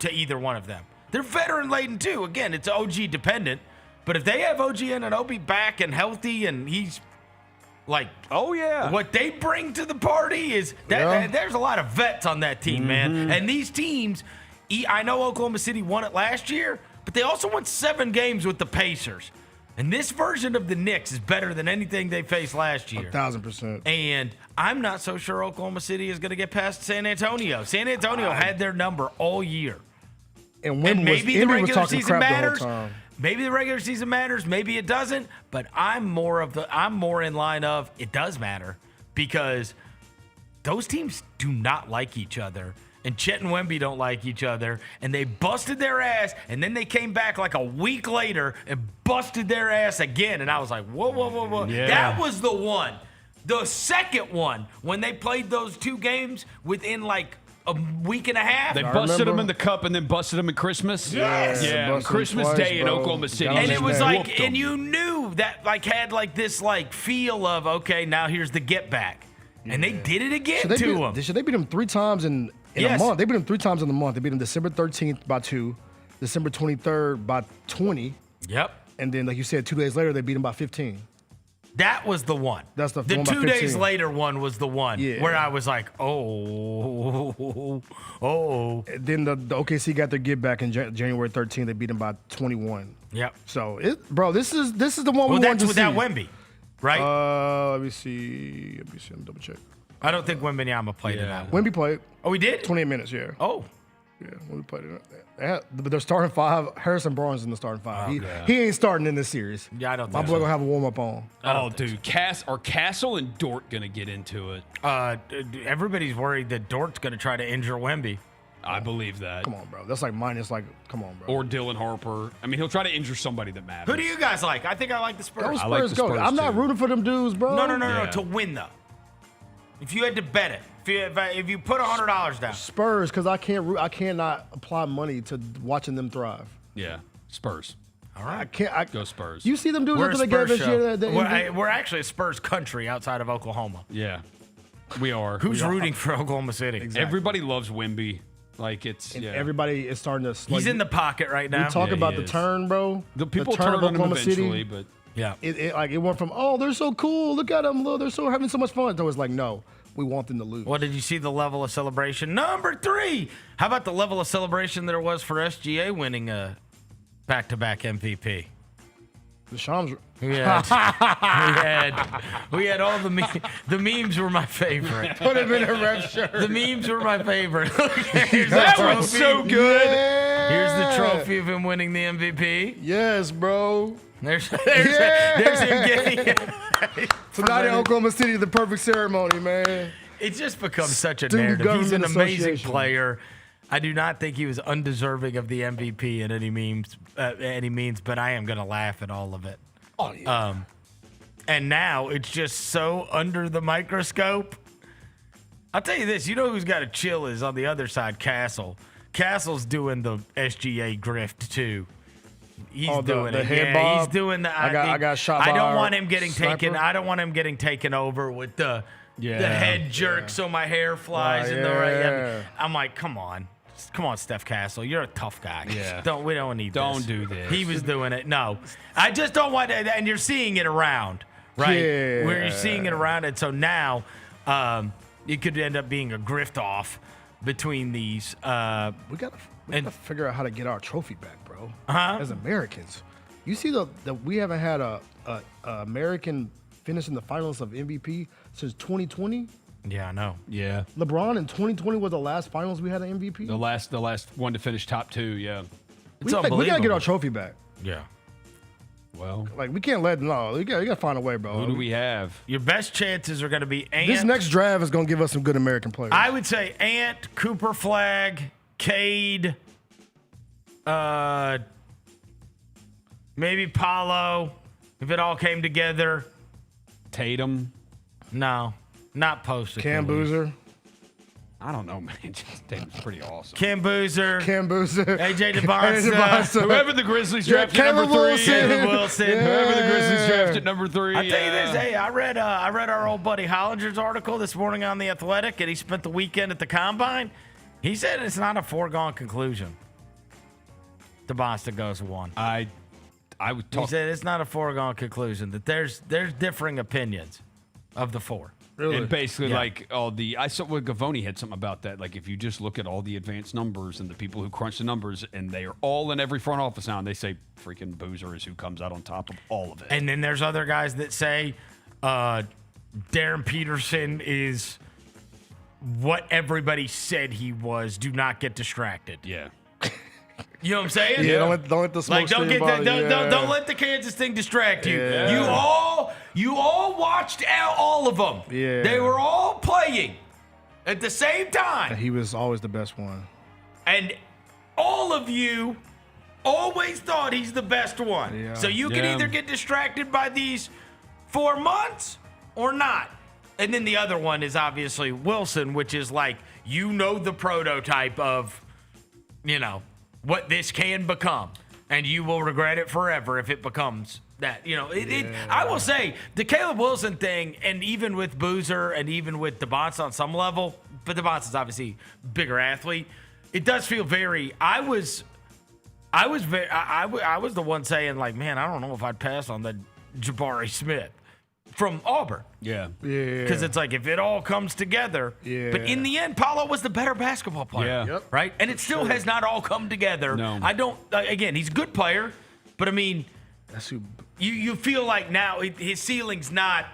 to either one of them. They're veteran laden too. Again, it's OG dependent. But if they have OG Anunoby back and healthy, and he's like, oh yeah, what they bring to the party is that there's a lot of vets on that team, man. And these teams, I know Oklahoma City won it last year, but they also won 7 games with the Pacers. And this version of the Knicks is better than anything they faced last year. 1,000%. And I'm not so sure Oklahoma City is going to get past San Antonio. San Antonio had their number all year. And maybe the regular season matters. The whole time. Maybe the regular season matters. Maybe it doesn't. But I'm more in line of it does matter, because those teams do not like each other. And Chet and Wemby don't like each other. And they busted their ass. And then they came back like a week later and busted their ass again. And I was like, whoa. Yeah. That was the one. The second one, when they played those 2 games within like a week and a half. They busted them in the cup and then busted them in Christmas. Yes. Yeah, Christmas Day in Oklahoma City. And it was like, and you knew that like had like this like feel of, okay, now here's the get back. And they did it again to them. Should they beat them 3 times in a month? They beat them 3 times in the month. They beat them December 13th by 2, December 23rd by 20. Yep. And then, like you said, 2 days later, they beat them by 15. That was the one. That's the one 2 days later one was the one where I was like, oh. And then the OKC got their get back in January 13th. They beat them by 21. Yep. So, this is the one we wanted to see. That's without Wemby, right? Let me see. Let me double check. I don't think Wembanyama played in that one. Wemby played. Oh, he did? 28 minutes, yeah. Oh. Yeah, Wemby played it. But they're starting 5. Harrison Barnes in the starting 5. Oh, he ain't starting in this series. Yeah, I don't think My boy so. gonna have a warm-up on. Oh, dude. Are Castle and Dort going to get into it? Everybody's worried that Dort's going to try to injure Wemby. I believe that. Come on, bro. That's like minus, come on, bro. Or Dylan Harper. I mean, he'll try to injure somebody that matters. Who do you guys like? I think I like the Spurs. Go Spurs, I like the Spurs I'm not too. rooting for them dudes, bro. No. To win, though. If you had to bet it. If you put $100 down. Spurs, because I cannot apply money to watching them thrive. Yeah, Spurs. All right. Go Spurs. You see them dudes We're after a they gave Spurs us show. We're actually a Spurs country outside of Oklahoma. Yeah, we are. Who's rooting for Oklahoma City? Exactly. Everybody loves Wemby. Like everybody is starting to. He's in the pocket right now. We talk about the turn, bro. The people turn turn of on him Oklahoma eventually, City. but yeah, it went from they're so cool, look at them, they're so having so much fun. So it's like no. We want them to lose. Well, did you see the level of celebration? Number 3. How about the level of celebration there was for SGA winning a back-to-back MVP? The Shams. We had all the memes were my favorite. Put him in a ref shirt. The memes were my favorite. Here's that was so good. Yeah. Here's the trophy of him winning the MVP. Yes, bro. There's him getting it. Tonight in Oklahoma City, the perfect ceremony, man. It's just become such a Student narrative. He's an Government amazing Association. player. I do not think he was undeserving of the MVP in any means, but I am going to laugh at all of it. Oh, yeah. And now it's just so under the microscope. I'll tell you this. You know who's got to chill is on the other side, Castle. Castle's doing the SGA grift, too. He's doing it. Head Yeah, bob. he's doing the. I got shot by I don't a want him getting sniper. taken. I don't want him getting taken over with the head jerk, so my hair flies in the right. I'm like, come on, Steph Castle, you're a tough guy. Yeah. We don't need. Don't do this. He was doing it. No, I just don't want. And you're seeing it around, right? Yeah. Where you're seeing it around, and so now, it could end up being a grift off between these. We gotta figure out how to get our trophy back, bro. As Americans, you see that we haven't had a American finish in the finals of MVP since 2020. Yeah, I know. Yeah. LeBron in 2020 was the last finals we had an MVP. The last one to finish top 2. Yeah. It's we unbelievable. gotta get our trophy back. Yeah. Well, like we can't let no. You gotta find a way, bro. Who do we have? Your best chances are going to be Ant. This next draft is gonna give us some good American players. I would say Ant, Cooper Flag, Cade, maybe Paulo, if it all came together. Tatum. No, not Post. Cam Boozer. I don't know, man. Tatum's pretty awesome. Cam Boozer. AJ Devonsa. DeBonsa. Whoever the Grizzlies drafted at number 3. Caleb Wilson. Whoever the Grizzlies drafted at number 3. I tell you this, hey, I read our old buddy Hollinger's article this morning on The Athletic, and he spent the weekend at the Combine. He said it's not a foregone conclusion. DeBoston goes 1. I would talk. He said it's not a foregone conclusion that there's differing opinions of the 4. Really? And basically, Yeah. like I saw what Gavoni had something about that. Like, if you just look at all the advanced numbers and the people who crunch the numbers, and they are all in every front office now, and they say freaking Boozer is who comes out on top of all of it. And then there's other guys that say Darren Peterson is what everybody said he was. Do not get distracted. Yeah. You know what I'm saying? Yeah, don't let the smoke Like, don't stay get bother you. don't let the Kansas thing distract you. Yeah. You all watched all of them. Yeah. They were all playing at the same time. He was always the best one. And all of you always thought he's the best one. Yeah. So you can either get distracted by these 4 months or not. And then the other one is obviously Wilson, which is like, the prototype of, what this can become. And you will regret it forever if it becomes that. I will say, the Caleb Wilson thing, and even with Boozer and even with DeBonce on some level, but DeBonce is obviously a bigger athlete, it does feel very, I was the one saying, like, man, I don't know if I'd pass on the Jabari Smith from Auburn. Yeah. Because it's like, if it all comes together. Yeah. But in the end, Paulo was the better basketball player. Yeah. Yep. Right? And it still has not all come together. No. I don't, again, he's a good player, but I mean, That's who. you feel like now his ceiling's not.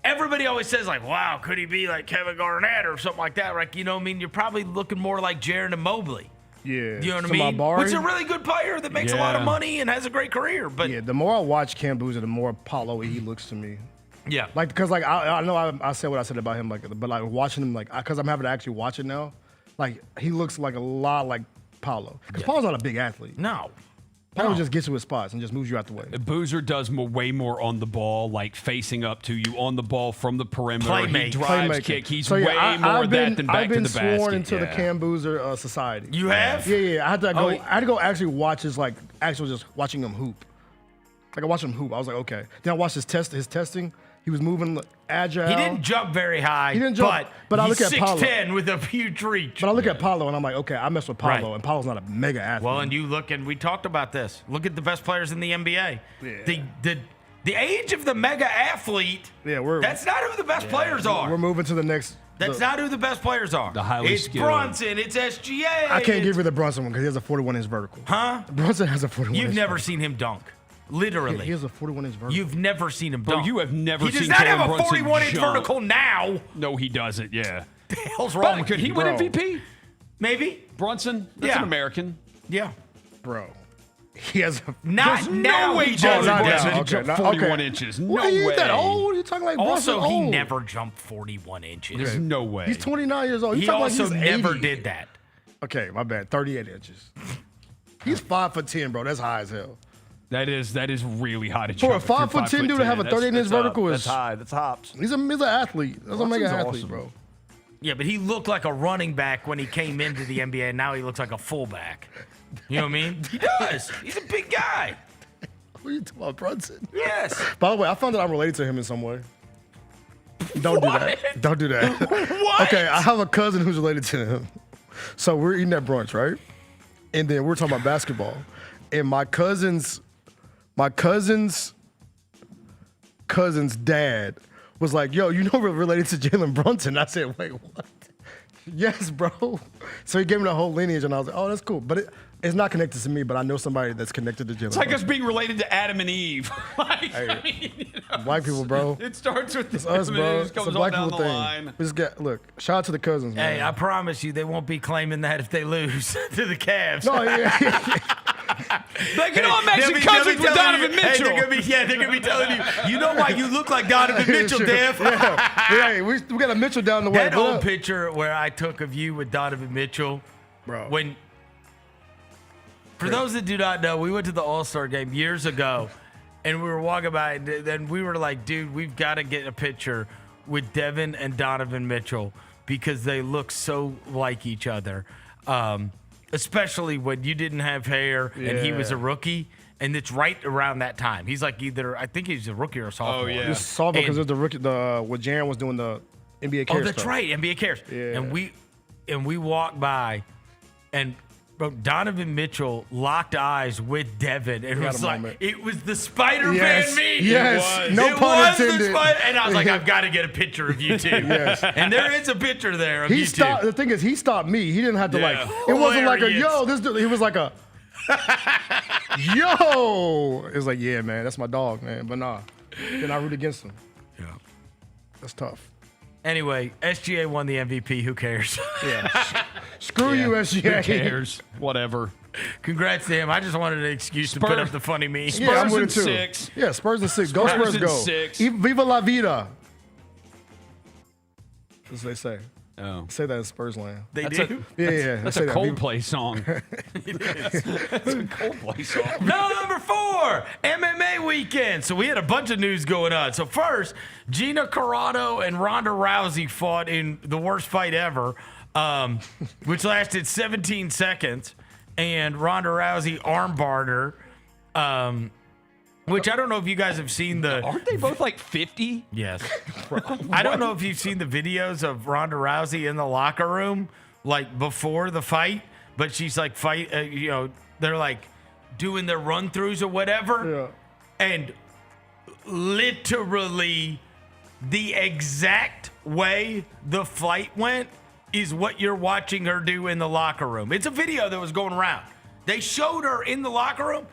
Everybody always says, like, wow, could he be like Kevin Garnett or something like that? Like, you're probably looking more like Jaron and Mobley. Yeah. You know what I Somebody mean? Barry? Which is a really good player that makes a lot of Yeah. money and has a great career. But Yeah, the more I watch Cam Boozer, the more Paulo he looks to me. yeah. Like, because like I know I said what I said about him, like, but like watching him, like, because I'm having to actually watch it now, like he looks like a lot like Paulo. Because Paulo's not a big athlete. No. Paulo just gets to his spots and just moves you out the way. Boozer does way more on the ball, like facing up to you on the ball from the perimeter. He drives, kick. He's way more of that than back to the basket. I've been sworn into the Cam Boozer society. You have? Yeah. I had to go. I had to go actually watch his just watching him hoop. Like I watched him hoop. I was like, okay. Then I watched his testing. He was moving agile. He didn't jump very high. He didn't jump, but I he's look at Paulo 6'10" with a huge reach. But I look at Paulo and I'm like, okay, I mess with Paulo, Right. and Paulo's not a mega athlete. Well, and you look, and we talked about this. Look at the best players in the NBA. Yeah. The age of the mega athlete. Yeah, that's not who the best players are. We're moving to the next. That's not who the best players are. The highly it's skilled. Brunson. It's SGA. I can't give you the Brunson one because he has a 41-inch vertical. Huh? Brunson has a 41-inch. You've never seen him dunk. Literally. He has a 41-inch vertical. You've never seen him Bro, dunk. you have never he seen does not Caleb have a Brunson 41-inch jump. vertical now. No, he doesn't. Yeah. The hell's wrong with Could he you, win bro? MVP? Maybe. Brunson? That's Yeah. an American. Yeah. Bro. He has a. Not There's now. no way he Jalen doesn't. Brunson Okay, jumped now- 41 okay. inches. No Well, he ain't way. that old. You're talking like Brunson Also, he old. never jumped 41 inches. There's no way. He's 29 years old. You He talking also like he's never 80. did that. Okay, my bad. 38 inches. He's 5'10", bro. That's high as hell. That is really high to For a jump. 5'10" dude to have a 38-inch vertical is. That's high. That's hops. He's an athlete. That's a mega Brunson's athlete, awesome. bro. Yeah, but he looked like a running back when he came into the NBA, and now he looks like a fullback. You know what I mean? He does. He's a big guy. What are you talking about, Brunson? Yes. By the way, I found that I'm related to him in some way. Don't do that. Don't do that. What? Okay, I have a cousin who's related to him. So we're eating at brunch, right? And then we're talking about basketball. And my cousin's dad was like, yo, you know we're related to Jalen Brunson. I said, wait, what? Yes, bro. So he gave me the whole lineage, and I was like, oh, that's cool. But it's not connected to me, but I know somebody that's connected to Jalen. It's like us being related to Adam and Eve. Black people, bro. It starts with It's us, Adam and bro. Eve, It's just a comes black on down people the thing. line. We just look. Shout out to the cousins, man. Hey, I promise you, they won't be claiming that if they lose to the Cavs. No, yeah. Like, you know, I'm actually cousins with Donovan Mitchell. They're gonna be telling you. You know why you look like Donovan Mitchell, Sure. Dev? Yeah, we got a Mitchell down the way. That What old up? picture where I took of you with Donovan Mitchell, Bro. For those that do not know, we went to the All-Star game years ago, and we were walking by, and then we were like, dude, we've got to get a picture with Devin and Donovan Mitchell because they look so like each other. Especially when you didn't have hair and he was a rookie. And it's right around that time. He's like I think he's a rookie or a sophomore. Oh, yeah. It's sophomore because it's the rookie. What Jaron was doing the NBA Cares. Oh, that's stuff. right, NBA Cares. Yeah. And we walked by, and Bro, Donovan Mitchell locked eyes with Devin, and Got was a like, moment. it was the Spider-Man Yes, meme. yes, It no was. pun It was intended. the Spider, and I was like, I've got to get a picture of you two. Yes. And there is a picture there of He you stopped. two. The thing is, he stopped me. He didn't have to Yeah. it wasn't like a Hilarious. yo. This dude, he was like a yo. It was like, yeah, man, that's my dog, man. But nah, then I root against him. Yeah, that's tough. Anyway, SGA won the MVP. Who cares? Yeah. Screw you, SGA. Who cares? Whatever. Congrats to him. I just wanted an excuse to put up the funny meme. Yeah, I'm with it too. 6. Yeah, Spurs in 6. Go Spurs Spurs, in go. 6. Viva la vida. That's what they say. Oh. Say that in Spurs land. They That's do? Yeah. That's Say a that. Coldplay song. It is. That's a Coldplay song. Number 4, MMA Weekend. So we had a bunch of news going on. So first, Jena Carano and Ronda Rousey fought in the worst fight ever, which lasted 17 seconds. And Ronda Rousey armbarred her, which I don't know if you guys have seen the... Aren't they both like 50? Yes. I don't know if you've seen the videos of Ronda Rousey in the locker room, like before the fight, but she's like they're like doing their run-throughs or whatever. Yeah. And literally the exact way the fight went is what you're watching her do in the locker room. It's a video that was going around. They showed her in the locker room,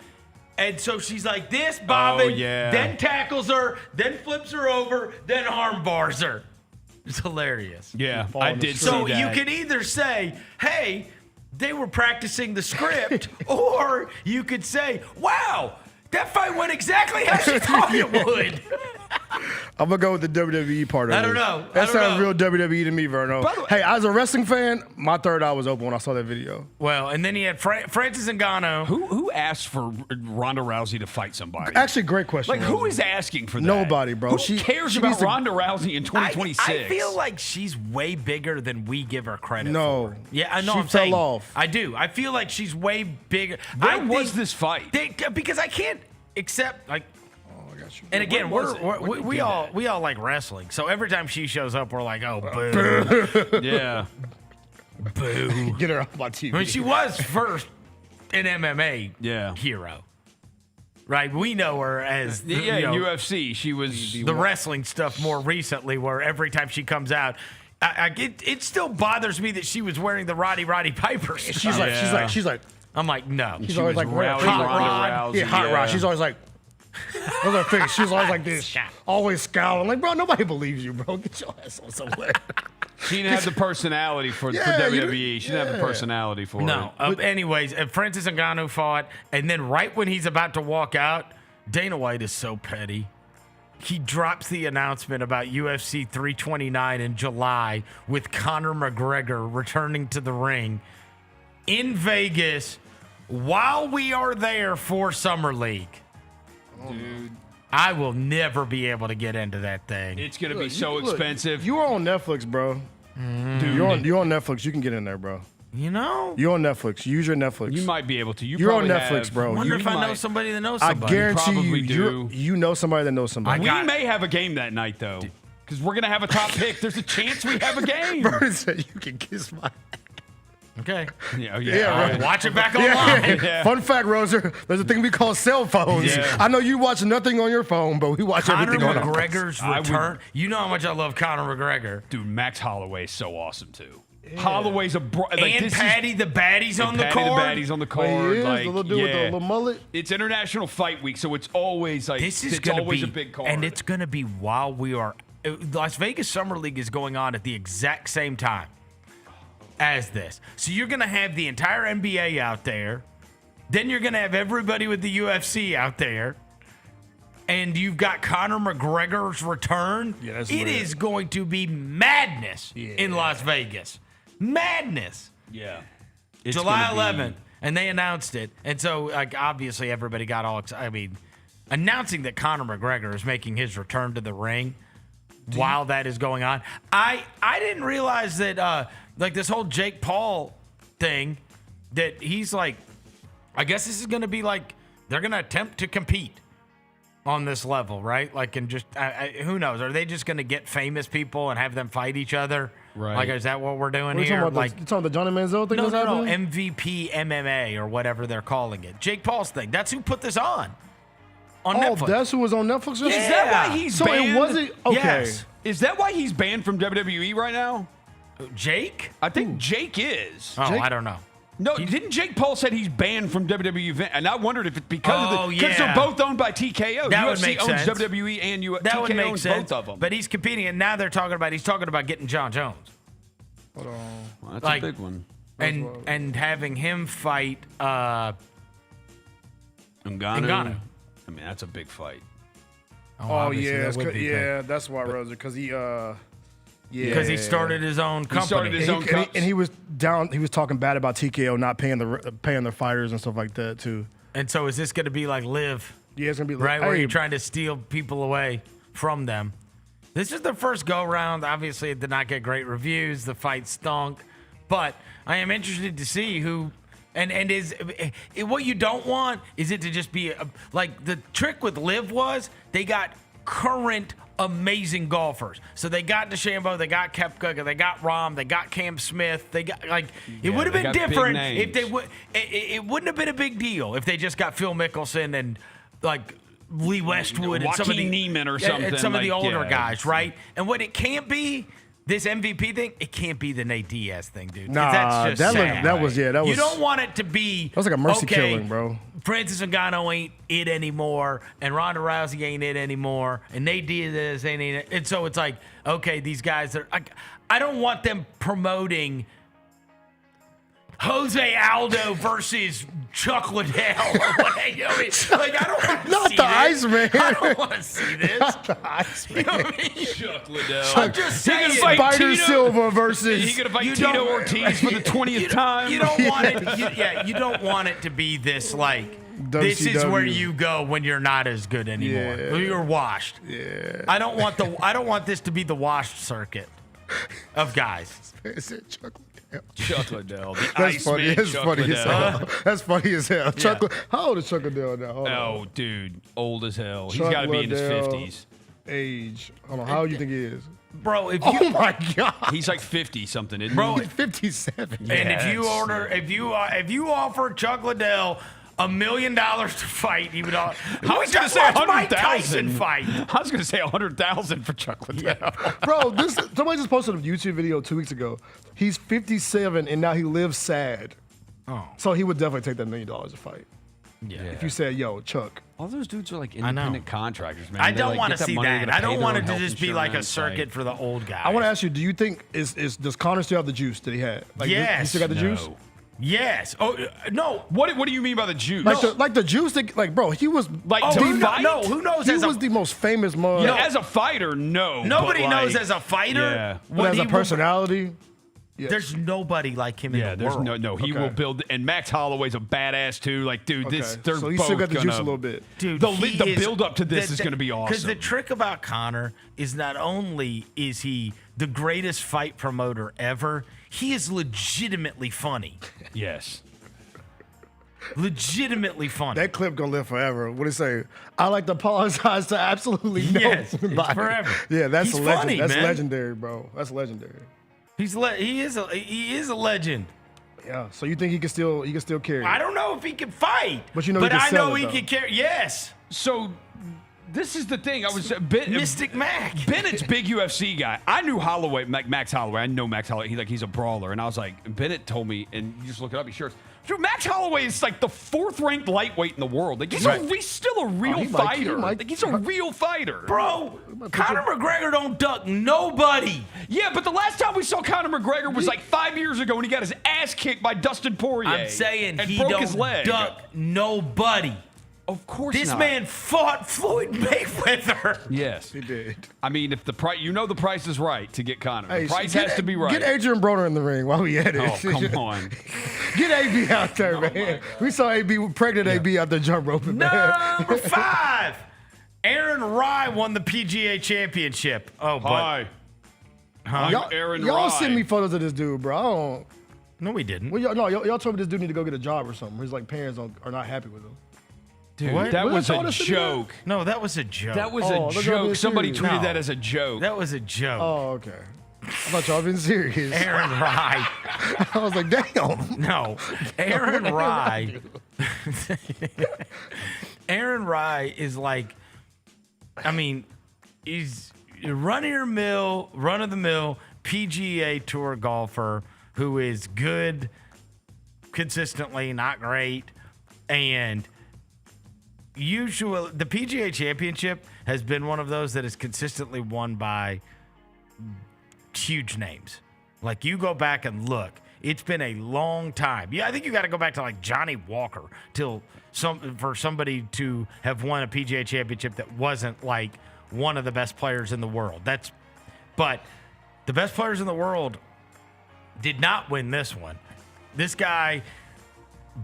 and so she's like this, bobbing, then tackles her, then flips her over, then arm bars her. It's hilarious. Yeah, I did see So that. you can either say, hey, they were practicing the script, or you could say, wow, that fight went exactly how she thought it would. I'm gonna go with the WWE part of it. I don't know. That sounds real WWE to me, Vernon. Hey, as a wrestling fan, my third eye was open when I saw that video. Well, and then he had Francis Ngannou. Who asked for Ronda Rousey to fight somebody? Actually, great question. Like, who is asking for that? Nobody, bro. Who cares about Ronda Rousey in 2026? I feel like she's way bigger than we give her credit No. for. Yeah, I know. She I'm fell saying. off. I do. I feel like she's way bigger. Where was this fight? Because I can't accept like. I got you. And again, we all like wrestling, so every time she shows up, we're like, oh, boo. Yeah. Boo. Get her off my TV. I mean, she was first an MMA hero. Right? We know her as UFC. She was the wrestling stuff more recently, where every time she comes out, it still bothers me that she was wearing the Roddy Piper stuff. She's like. I'm like, no. She's always like Rowdy hot Ronda rod. Rousey, Yeah, hot rod. She's always like. What's her face? She's always like this. Always scowling. Like, bro, nobody believes you, bro. Get your ass on somewhere. She didn't have the personality for WWE. She didn't have the personality for it. No. Anyways, Francis Ngannou fought, and then right when he's about to walk out, Dana White is so petty. He drops the announcement about UFC 329 in July with Conor McGregor returning to the ring in Vegas while we are there for Summer League. Dude. I will never be able to get into that thing. It's going to be so expensive. You are on Netflix, bro. Dude. You're on Netflix. You can get in there, bro. You know? You're on Netflix. Use your Netflix. You might be able to. You're on Netflix, bro. I wonder if I know somebody that knows somebody. I guarantee probably you, you know somebody that knows somebody. We may have a game that night, though, because we're going to have a top pick. There's a chance we have a game. Vernon said you can kiss my. Okay. Right. Watch it back online. Yeah. Fun fact, Roser, there's a thing we call cell phones. Yeah. I know you watch nothing on your phone, but we watch everything on our McGregor's return. You know how much I love Conor McGregor. Dude, Max Holloway is so awesome, too. Yeah. Holloway's and Patty the Baddies on the card. Patty the Baddies on the card. He is, the little dude with the little mullet. It's International Fight Week, so it's always like a big card. And it's going to be while we are Las Vegas Summer League is going on at the exact same time as this. So you're going to have the entire NBA out there. Then you're going to have everybody with the UFC out there. And you've got Conor McGregor's return. Yeah, that's it weird. is going to be madness in Las Vegas. Madness. Yeah. July 11th. And they announced it. And so, like, obviously everybody got all excited. I mean, announcing that Conor McGregor is making his return to the ring while that is going on. I didn't realize that, like, this whole Jake Paul thing, that he's like, I guess this is going to be like, they're going to attempt to compete. on this level, right? Like, and just who knows? Are they just going to get famous people and have them fight each other? Right. Like, is that what we're doing What here? you talking about? Like, You talking about the Johnny Manziel thing? no, that's happening? MVP MMA or whatever they're calling it. Jake Paul's thing. That's who put this on Oh, Netflix. that's who was on Netflix. Yeah. Is that why he's So banned? it wasn't okay. Yes. Is that why he's banned from WWE right now? Jake? I think Jake is. Oh, Jake? I don't know. No, didn't Jake Paul said he's banned from WWE? And I wondered if it's because Oh, because yeah. they're both owned by TKO. That would UFC make owns sense. WWE and That TKO would make owns sense. both of them. But he's competing, and now he's talking about getting John Jones. Hold on. Well, that's like- a big one. And having him fight Ngannou. Ngannou. I mean, that's a big fight. Oh, obviously, yeah, that would be big. that's why Roser, because he Because he started his own company. started his own cups. and he was down. He was talking bad about TKO not paying their fighters and stuff like that too. And so is this going to be like Live, Yeah, it's gonna be right? Where hey, you're trying to steal people away from them. This is their first go round. Obviously, it did not get great reviews. The fight stunk. But I am interested to see who. And is what you don't want is it to just be like the trick with Liv was they got current amazing golfers. So they got DeChambeau, they got Koepka, they got Rahm, they got Cam Smith. They got it would have they been got big different names. if they would. It wouldn't have been a big deal if they just got Phil Mickelson and like Lee Westwood and some of the Joaquin Neiman or something, and some of the like, older yeah. guys, right? And what it can't be. This MVP thing, it can't be the Nate Diaz thing, dude. 'Cause Nah, that's just sad. that was. You don't want it to be. That was like a mercy okay, killing, bro. Francis Ngannou ain't it anymore, and Ronda Rousey ain't it anymore, and Nate Diaz ain't it. And so it's like, okay, these guys are. I don't want them promoting Jose Aldo versus Chuck Liddell. I don't want to see Not this. the Iceman. I don't want to see this. Not the Iceman. You know what I mean? Chuck Liddell. I'm just saying. Spider Silva versus. He gonna fight Tito Ortiz for the 20th time. You don't want it. You don't want it to be this like. This is WCW. where you go when you're not as good anymore. Yeah. You're washed. Yeah. I don't want this to be the washed circuit of guys. Is it Chuck Liddell? Chuck Liddell. The That's funny. Iceman That's Chuck funny as Liddell. hell. That's funny as hell. How old is Chuck Liddell now? Hold on. Oh, dude, old as hell. He's Chuck got to be in his Liddell. 50s. Age. Hold on. How old do you think he is? Bro, if you Oh my God. He's like 50 something, isn't Bro, he? He's 57. and Yeah, if you offer Chuck Liddell $1 million to fight, he would. I was going to say watch Mike 100,000. Tyson fight. I was going to say 100,000 for Chuck Liddell. Bro, somebody just posted a YouTube video 2 weeks ago. He's 57 and now he lives sad. Oh. So he would definitely take that $1 million to fight. Yeah. If you said, yo, Chuck. All those dudes are like know. independent contractors, man. I They, don't like, want get to see money, they're that. gonna I pay don't their want own it to health just be like a insurance, circuit for the old guys. I want to ask you, do you think does Conor still have the juice that he had? Like, Yes. He still got the No. juice? Yes. Oh no. What do you mean by the juice? Like the juice that, like, bro, he was Like, Oh, to who fight? no, who knows? he As was a, the most famous mug. Yeah, as a fighter, no. nobody but, knows like, as a fighter. Yeah. But what as he a will- personality. Yes. There's nobody like him in Yeah, the there's world. no. He Okay. will build, and Max Holloway's a badass too. Like, dude, Okay. they're So he both still got the gonna, juice a little bit. Dude, The he is- build up to this is going to be awesome. Because the trick about Conor is not only is he the greatest fight promoter ever, he is legitimately funny. Yes. Legitimately funny. That clip gonna live forever. What do you say? I like to apologize to absolutely Yes, it's nobody. forever. Yeah, that's He's a legend. funny, That's man. legendary, bro. That's legendary. He is a legend. Yeah. So you think he can still carry? I don't know if he can fight, But you know he but can I sell know it, he though. can carry. Yes, So this is the thing. I was Mystic Mac. Bennett's big UFC guy. I knew Holloway, Max Holloway. I know Max Holloway. He's a brawler, and I was like, Bennett told me, and you just look it up. He shares. Dude, Max Holloway is like the 4th ranked lightweight in the world. Like he's still a real fighter. Like he's a real fighter, bro. Conor McGregor don't duck nobody. Yeah, but the last time we saw Conor McGregor was like 5 years ago when he got his ass kicked by Dustin Poirier. I'm saying and he broke don't his leg. duck nobody. Of course This not. man fought Floyd Mayweather. Yes, He did. I mean, if the price, the price is right to get Conor. Hey, The price get- has to be right. Get Adrian Broner in the ring while we at it. Oh, come on. Get AB out there, man. We saw AB pregnant AB out there jump roping, man. Number 5, Aaron Rye won the PGA Championship. Oh, but Hi. I'm Y'all, Aaron y'all Rye. send me photos of this dude, bro. I don't. no, we didn't. Well, y'all told me this dude need to go get a job or something. His like parents are not happy with him. Dude, What? that was a told us to do joke. No, that was a joke. That was Oh, a they're gonna be joke. Somebody serious. tweeted No. that as a joke. That was a joke. Oh, okay. I thought y'all been serious. Aaron Rye. I was like, damn. No, Aaron Rye. Aaron Rye is like, I mean, he's a run-of-the-mill PGA Tour golfer who is good consistently, not great, and usually the PGA Championship has been one of those that is consistently won by huge names. Like, you go back and look, it's been a long time. Yeah, I think you got to go back to like Johnny Walker for somebody to have won a PGA Championship that wasn't like one of the best players in the world. But the best players in the world did not win this one. This guy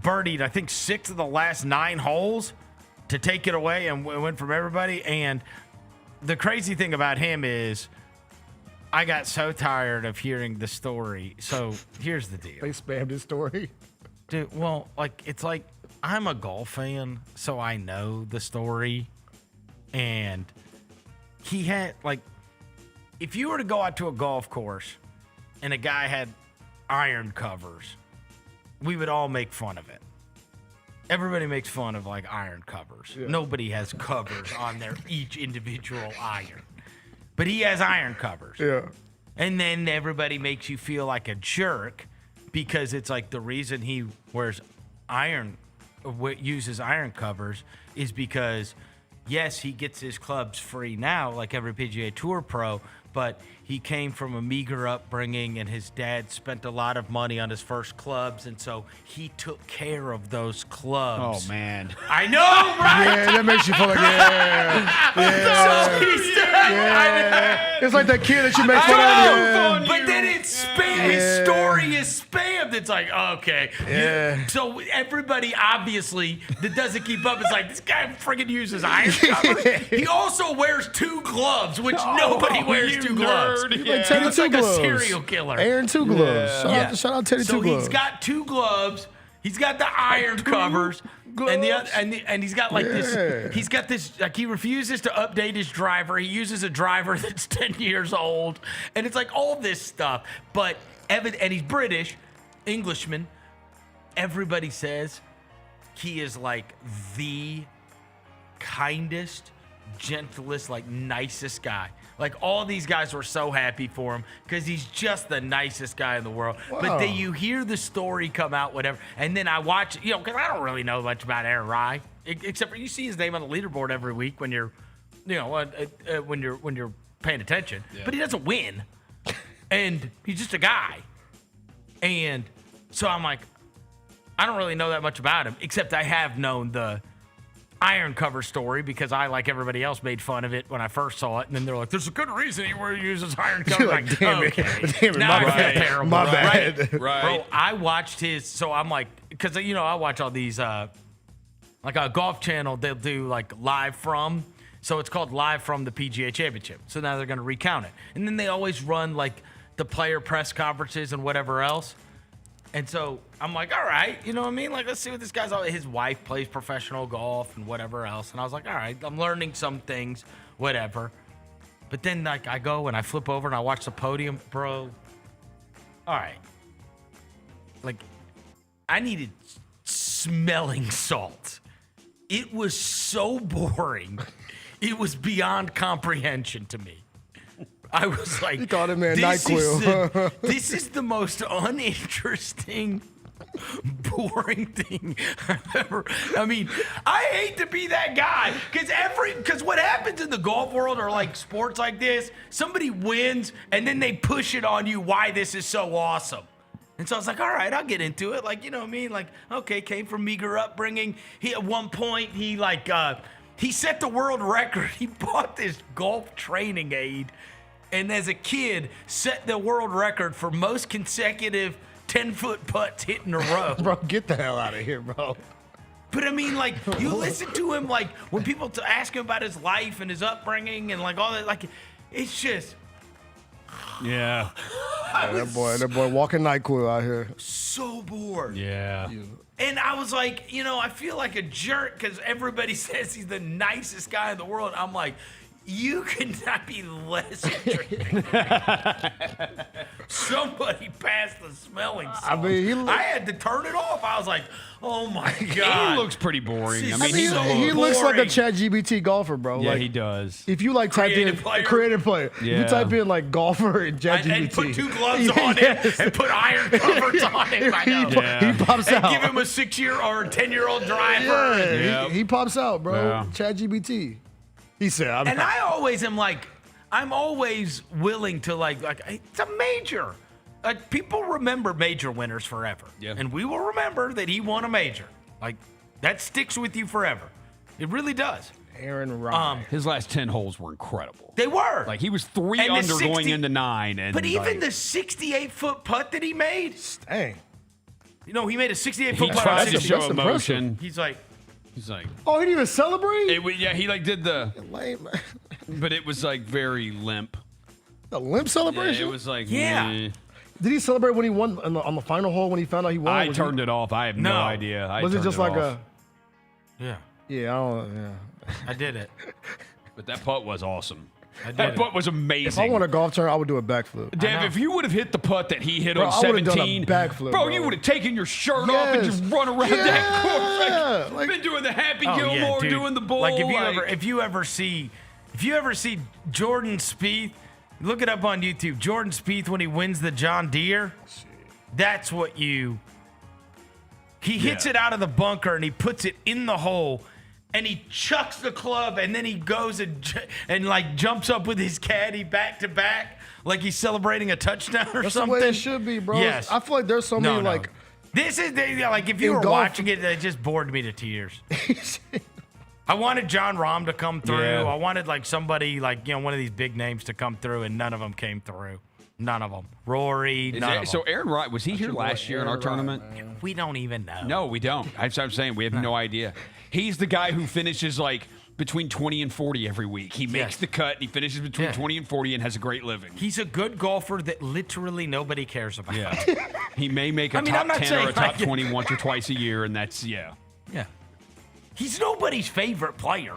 birdied, I think, 6 of the last 9 holes to take it away and went from everybody. And the crazy thing about him is I got so tired of hearing the story. So here's the deal. They spammed his story. Dude, well, like, it's like I'm a golf fan, so I know the story. And he had, like, if you were to go out to a golf course and a guy had iron covers, we would all make fun of it. Everybody makes fun of, like, iron covers. Yeah. Nobody has covers on their each individual iron. But he has iron covers. Yeah. And then everybody makes you feel like a jerk because it's like the reason he uses iron covers is because, yes, he gets his clubs free now, like every PGA Tour pro, but he came from a meager upbringing and his dad spent a lot of money on his first clubs, and so he took care of those clubs. Oh, man. I know, right? Yeah, that makes you feel like, yeah. It's like that kid that you make fun of. Yeah. But then it's spam. His story is spammed. It's like, okay. Yeah. So everybody, obviously, that doesn't keep up is like, this guy freaking uses iron covers. He also wears 2 gloves, which nobody wears 2 gloves. Like He Teddy looks 2 like gloves. a serial killer. Aaron 2 gloves. Shout out Teddy 2 so gloves. he's got 2 gloves. He's got the iron covers, and he's got like this. He's got this. Like, he refuses to update his driver. He uses a driver that's 10 years old, and it's like all this stuff. But Evan, and he's British, Englishman. Everybody says he is like the kindest, gentlest, like nicest guy. Like, all these guys were so happy for him because he's just the nicest guy in the world. Wow. But then you hear the story come out, whatever, and then I watch, because I don't really know much about Aaron Rye, except for you see his name on the leaderboard every week when you're, when you're paying attention. Yeah. But he doesn't win, and he's just a guy. And so I'm like, I don't really know that much about him, except I have known the iron cover story because I, like everybody else, made fun of it when I first saw it, and then they're like, "There's a good reason he uses iron cover." Like, damn it, now I feel terrible. my bad. Right. Bro, I watched his. So I'm like, because I watch all these, like a Golf Channel, they'll do like live from. So it's called Live from the PGA Championship. So now they're going to recount it, and then they always run like the player press conferences and whatever else. And so I'm like, all right, you know what I mean? Like, let's see what this guy's all. His wife plays professional golf and whatever else. And I was like, all right, I'm learning some things, whatever. But then, like, I go and I flip over and I watch the podium, bro. All right. Like, I needed smelling salt. It was so boring. It was beyond comprehension to me. I was like, you called him man NyQuil. This is the most uninteresting, boring thing I've ever. I mean, I hate to be that guy because what happens in the golf world or like sports like this, somebody wins and then they push it on you why this is so awesome. And so I was like, all right, I'll get into it. Like, you know what I mean? Like, okay, came from meager upbringing. He at one point he set the world record. He bought this golf training aid. And as a kid, set the world record for most consecutive 10-foot putts hit in a row. Bro, get the hell out of here, bro. But I mean, like, you listen to him, like, when people ask him about his life and his upbringing and, like, all that, like, it's just... Yeah. that boy walking NyQuil out here. So bored. Yeah. And I was like, I feel like a jerk because everybody says he's the nicest guy in the world. I'm like, you could not be less interesting. Somebody passed the smelling salt. I mean, I had to turn it off. I was like, oh my God. He looks pretty boring. He looks like a ChatGPT golfer, bro. Yeah, like, he does. If you like type in creative player, if you type in like golfer and ChatGPT. And put 2 gloves on him and put iron covers on him. I know. He pops and out. give him a 6-year or a 10-year-old driver. Yeah, he pops out, bro. Yeah. ChatGPT. He said, I always am like, I'm always willing to like it's a major. Like people remember major winners forever. Yeah. And we will remember that he won a major. Like that sticks with you forever. It really does. Aaron Rodgers. His last 10 holes were incredible. They were. Like he was 3 And the under 60 going into 9. And but even the 68-foot putt that he made. Dang. He made a 68-foot he putt. tried to show emotion. He's like, oh, he didn't even celebrate? He like did the lame. But it was like very limp. A limp celebration? Yeah, it was like Did he celebrate when he won on the final hole when he found out he won? I turned it off. I have no idea. Was it just like Yeah. Yeah, I don't. Yeah. I did it. But that putt was awesome. That putt was amazing. If I won a golf tournament, I would do a backflip. Dev, if you would have hit the putt that he hit Bro, on I would've done a 17, backflip, bro, bro. you would have taken your shirt off and just run around that course. Like, been doing the Happy Gilmore, dude. doing the bull. Like if you ever see Jordan Spieth, look it up on YouTube. Jordan Spieth when he wins the John Deere, that's what he hits it out of the bunker and he puts it in the hole. And he chucks the club, and then he goes and like jumps up with his caddy back to back, like he's celebrating a touchdown or That's something. the way it should be, bro. Yes. I feel like there's so many like. This is like if you in were golf- watching it, it just bored me to tears. I wanted John Rahm to come through. Yeah. I wanted like somebody like one of these big names to come through, and none of them came through. None of them. Rory. None of them. So Aaron Wright, was he here last year in our tournament? We don't even know. No, we don't. That's what I'm saying. We have no idea. He's the guy who finishes like between 20 and 40 every week. He makes the cut, and he finishes between 20 and 40 and has a great living. He's a good golfer that literally nobody cares about. Yeah. He may make a I'm top not 10 saying or a top like- 20 once or twice a year, and that's, yeah. He's nobody's favorite player.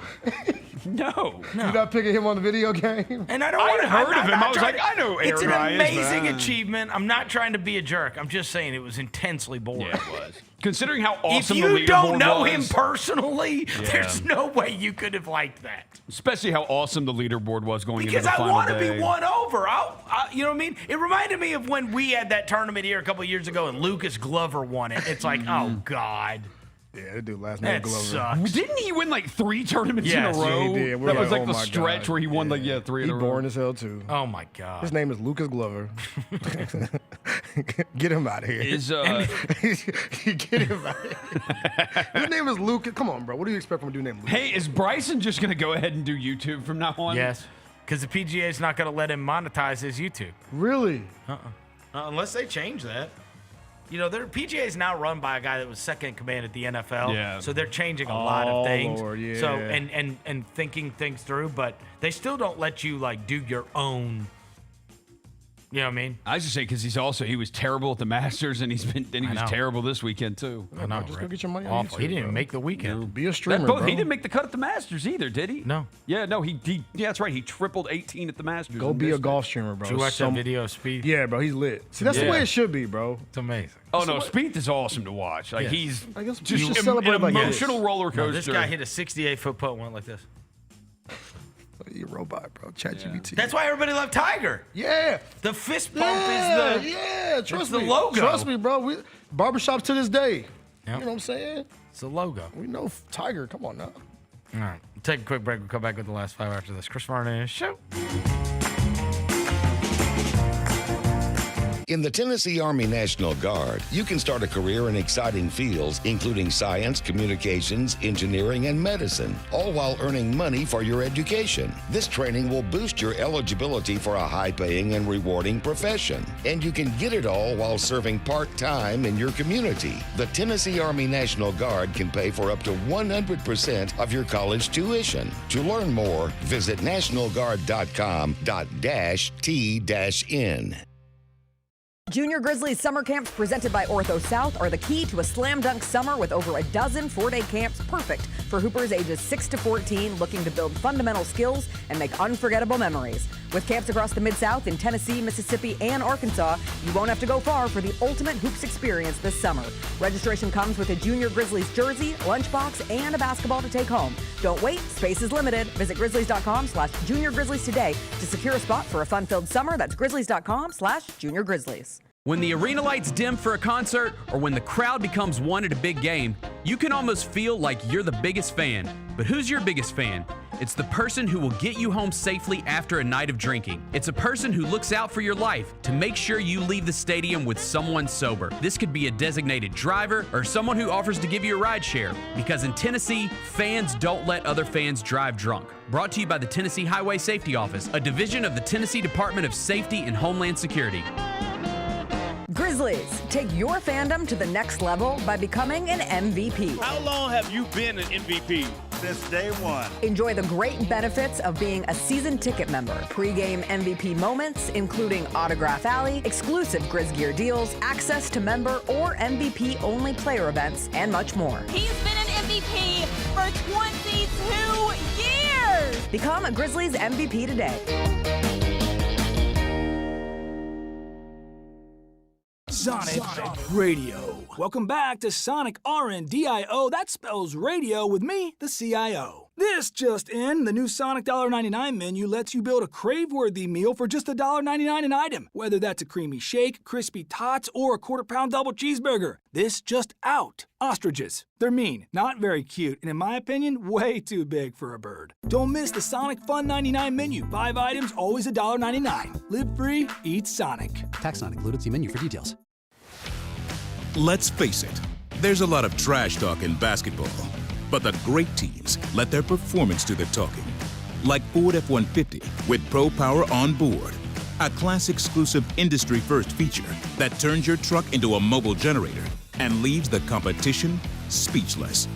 No. You're not picking him on the video game? And I don't I want to heard of him. I was like, I know It's Aaron an Wright is, amazing man. achievement. I'm not trying to be a jerk. I'm just saying it was intensely boring. Yeah, it was. Considering how awesome If the you don't leaderboard know was. him personally, there's no way you could have liked that. Especially how awesome the leaderboard was going Because into the I final want to day. be won over. You know what I mean? It reminded me of when we had that tournament here a couple of years ago and Lucas Glover won it. It's like, oh, God. Yeah, that dude last name That Glover. sucks. Didn't he win like 3 tournaments Yes. in a row? Yeah, he did. We're That was like, like oh the my stretch God. where he won like 3 in a He row. boring as hell too. Oh, my God. His name is Lucas Glover. Get him out of here. Is Get him out of here. His name is Lucas. Come on, bro. What do you expect from a dude named Lucas? Hey, is Bryson just going to go ahead and do YouTube from now on? Yes. Because the PGA is not going to let him monetize his YouTube. Really? Unless they change that. Their PGA is now run by a guy that was second in command at the NFL. Yeah. So they're changing a lot of things. Lord, yeah. So and thinking things through, but they still don't let you like do your own. You know what I mean? I was just saying because he was terrible at the Masters and he was terrible this weekend too. I know. Just go get your money on Awful. YouTube, He didn't bro. even make the weekend. Be a streamer, He bro. didn't make the cut at the Masters either, did he? No. Yeah, no, yeah, that's right. He tripled 18 at the Masters. Go and be a missed it. golf streamer, bro. Did you watch that video of Speed? Yeah, bro. He's lit. See, that's the way it should be, bro. It's amazing. Oh no, Spieth is awesome to watch. Like Yes. he's I guess just you should an celebrate like this. emotional roller coaster. No, this guy hit a 68-foot putt and went like this. You're a robot, bro. ChatGPT. That's why everybody loved Tiger. Yeah. The fist bump Yeah, is the yeah. Trust the me. logo. Trust me, bro. Barbershops to this day. Yep. You know what I'm saying? It's the logo. We know Tiger. Come on now. All right. We'll take a quick break. We'll come back with the last 5 after this. Chris Vernon Show. In the Tennessee Army National Guard, you can start a career in exciting fields, including science, communications, engineering, and medicine, all while earning money for your education. This training will boost your eligibility for a high-paying and rewarding profession. And you can get it all while serving part-time in your community. The Tennessee Army National Guard can pay for up to 100% of your college tuition. To learn more, visit nationalguard.com/T-N. Junior Grizzlies summer camps presented by Ortho South are the key to a slam dunk summer with over a dozen 4-day camps perfect for hoopers ages 6 to 14 looking to build fundamental skills and make unforgettable memories. With camps across the Mid-South in Tennessee, Mississippi, and Arkansas, you won't have to go far for the ultimate hoops experience this summer. Registration comes with a Junior Grizzlies jersey, lunchbox, and a basketball to take home. Don't wait, space is limited. Visit grizzlies.com/juniorgrizzlies today to secure a spot for a fun-filled summer. That's grizzlies.com/juniorgrizzlies. When the arena lights dim for a concert or when the crowd becomes one at a big game, you can almost feel like you're the biggest fan. But who's your biggest fan? It's the person who will get you home safely after a night of drinking. It's a person who looks out for your life to make sure you leave the stadium with someone sober. This could be a designated driver or someone who offers to give you a ride share. Because in Tennessee, fans don't let other fans drive drunk. Brought to you by the Tennessee Highway Safety Office, a division of the Tennessee Department of Safety and Homeland Security. Grizzlies, take your fandom to the next level by becoming an MVP. How long have you been an MVP? Since day one. Enjoy the great benefits of being a season ticket member. Pre-game MVP moments, including Autograph Alley, exclusive Grizz Gear deals, access to member or MVP-only player events, and much more. He's been an MVP for 22 years! Become a Grizzlies MVP today. Sonic Radio. Welcome back to Sonic RNDIO. That spells radio with me, the CIO. This just in, the new Sonic $1.99 menu lets you build a crave-worthy meal for just $1.99 an item, whether that's a creamy shake, crispy tots, or a quarter-pound double cheeseburger. This just out. Ostriches. They're mean, not very cute, and in my opinion, way too big for a bird. Don't miss the Sonic Fun 99 menu. 5 items, always $1.99. Live free, eat Sonic. Tax not included. See menu for details. Let's face it, there's a lot of trash talk in basketball, but the great teams let their performance do the talking. Like Ford F-150 with Pro Power on board, a class-exclusive industry-first feature that turns your truck into a mobile generator and leaves the competition speechless.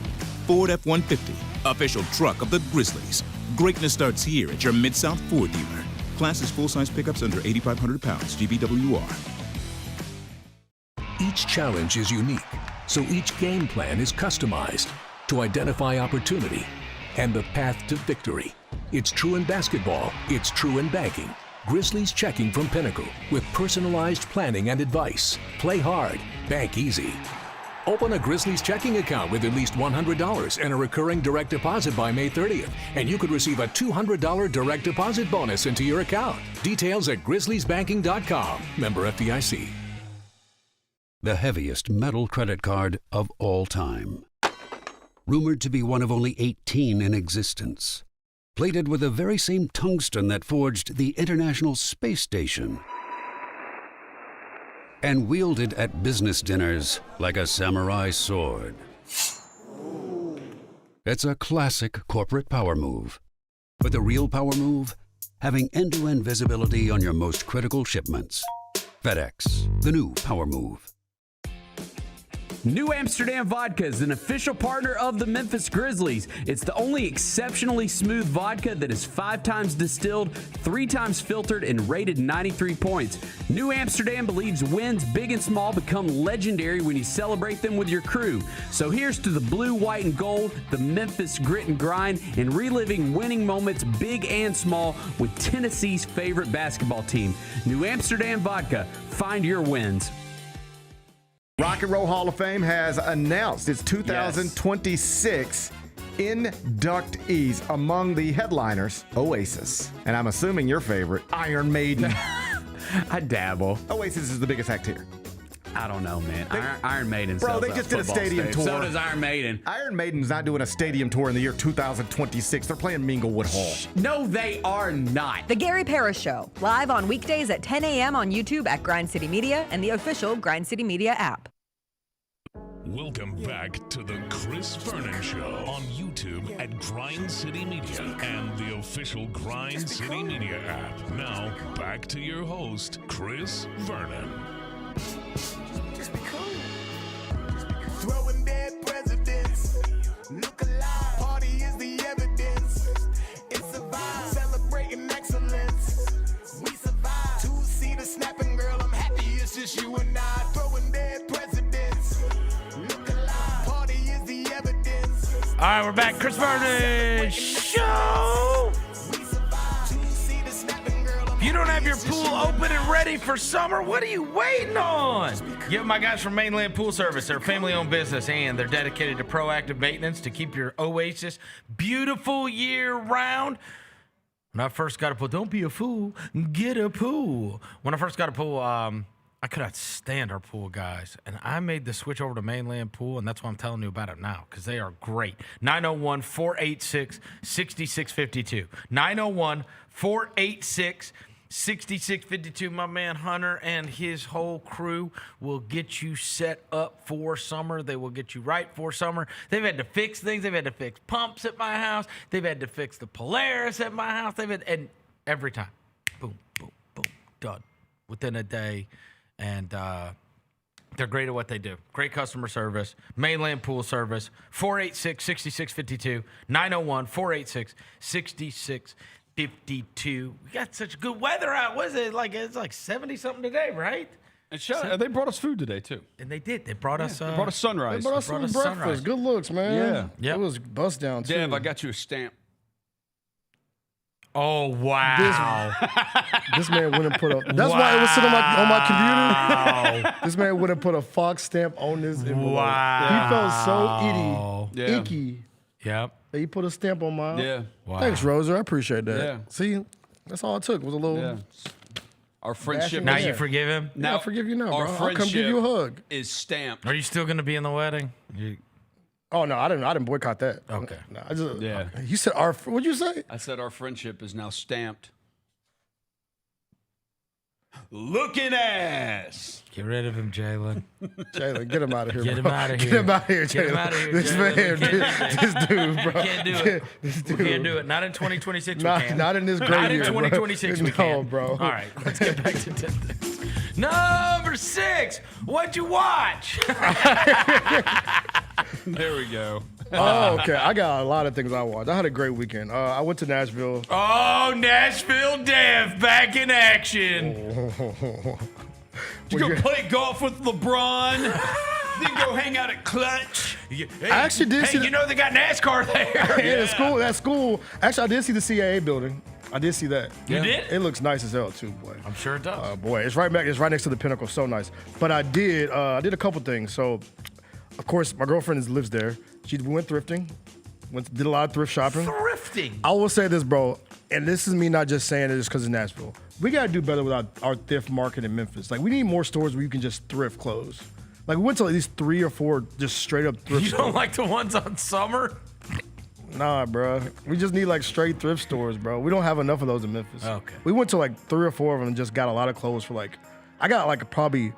Ford F-150, official truck of the Grizzlies. Greatness starts here at your Mid-South Ford dealer. Class is full-size pickups under 8,500 pounds, GVWR. Each challenge is unique, so each game plan is customized to identify opportunity and the path to victory. It's true in basketball, it's true in banking. Grizzlies Checking from Pinnacle with personalized planning and advice. Play hard, bank easy. Open a Grizzlies checking account with at least $100 and a recurring direct deposit by May 30th, and you could receive a $200 direct deposit bonus into your account. Details at grizzliesbanking.com. Member FDIC. The heaviest metal credit card of all time. Rumored to be one of only 18 in existence. Plated with the very same tungsten that forged the International Space Station. And wielded at business dinners like a samurai sword. It's a classic corporate power move. But the real power move? Having end-to-end visibility on your most critical shipments. FedEx, the new power move. New Amsterdam Vodka is an official partner of the Memphis Grizzlies. It's the only exceptionally smooth vodka that is 5 times distilled, 3 times filtered, and rated 93 points. New Amsterdam believes wins big and small become legendary when you celebrate them with your crew. So here's to the blue, white, and gold, the Memphis grit and grind, and reliving winning moments big and small with Tennessee's favorite basketball team. New Amsterdam Vodka. Find your wins. Rock and Roll Hall of Fame has announced its 2026 inductees. Among the headliners, Oasis. And I'm assuming your favorite, Iron Maiden. I dabble. Oasis is the biggest act here. I don't know, man. Iron Maiden. Bro, they just did a stadium tour. So does Iron Maiden. Iron Maiden's not doing a stadium tour in the year 2026. They're playing Minglewood Hall. No, they are not. The Gary Parrish Show, live on weekdays at 10 a.m. on YouTube at Grind City Media and the official Grind City Media app. Welcome back to the Chris Vernon Show on YouTube at Grind City Media and the official Grind City Media app. Now, back to your host, Chris Vernon. Throwing dead presidents. Look alive. Party is the evidence. It's a vibe. Celebrating excellence. We survive. 2-seater snapping, girl. I'm happy it's just you All right, we're back. Chris Vernon Show. If you don't have your pool open and ready for summer, what are you waiting on? Give my guys from Mainland Pool Service. They're a family-owned business, and they're dedicated to proactive maintenance to keep your oasis beautiful year-round. When I first got a pool, don't be a fool, get a pool. When I first got a pool, I could not stand our pool guys, and I made the switch over to Mainland Pool, and that's why I'm telling you about it now, because they are great. 901-486-6652. 901-486-6652. My man Hunter and his whole crew will get you set up for summer. They will get you right for summer. They've had to fix things. They've had to fix pumps at my house. They've had to fix the Polaris at my house. And every time, boom, boom, boom, done within a day. And they're great at what they do. Great customer service. Mainland Pool Service. 486-6652. 901-486-6652. We got such good weather out. What is it? It's like 70-something today, right? And they brought us food today, too. And they did. They brought us sunrise. They brought us some breakfast. Sunrise. Good looks, man. Yeah. It was bust down, too. Dev, I got you a stamp. Oh, wow. This man wouldn't put a... That's why it was sitting on my computer. This man wouldn't put a Fox stamp on this envelope. Wow. He felt so icky. Yep. He put a stamp on mine. Yeah. Wow. Thanks, Roser. I appreciate that. Yeah. See, that's all it took was a little... Yeah. Our friendship... Now you forgive him? Now I forgive you now, our bro. I'll friendship come give you a hug. Is stamped. Are you still going to be in the wedding? Oh, no, I didn't boycott that. Okay. No, I just, Yeah. You said our... What'd you say? I said our friendship is now stamped. Looking ass. Get rid of him, Jaylon. Jaylon, get him out of here, Get bro. him out of here. Get him out of here, Get him Jaylon. out of here, This Jaylon. man, this dude, bro. We can't do it. This dude. We can't do it. Not in 2026 we can. Not in this great Not year, in bro. 2026 we can. No, bro. All right, let's get back to this. Number 6. What'd you watch? There we go. Oh, okay. I got a lot of things I watched. I had a great weekend. I went to Nashville. Oh, Nashville Dev back in action. Did you go play golf with LeBron? Then go hang out at Clutch? Hey, I actually did see you know they got NASCAR there. Yeah, that school. Actually, I did see the CAA building. I did see that. You did? It looks nice as hell too, boy. I'm sure it does. Boy, it's right next to the Pinnacle. So nice. But I did a couple things. So, of course, my girlfriend lives there. We went thrifting. Did a lot of thrift shopping. Thrifting. I will say this, bro, and this is me not just saying it just because it's Nashville. We gotta do better with our thrift market in Memphis. Like, we need more stores where you can just thrift clothes. Like, we went to at least 3 or 4 just straight up thrift You stores. don't like the ones on Summer? Nah, bro. We just need like straight thrift stores, bro. We don't have enough of those in Memphis. Okay. We went to like 3 or 4 of them and just got a lot of clothes for like, I got like probably.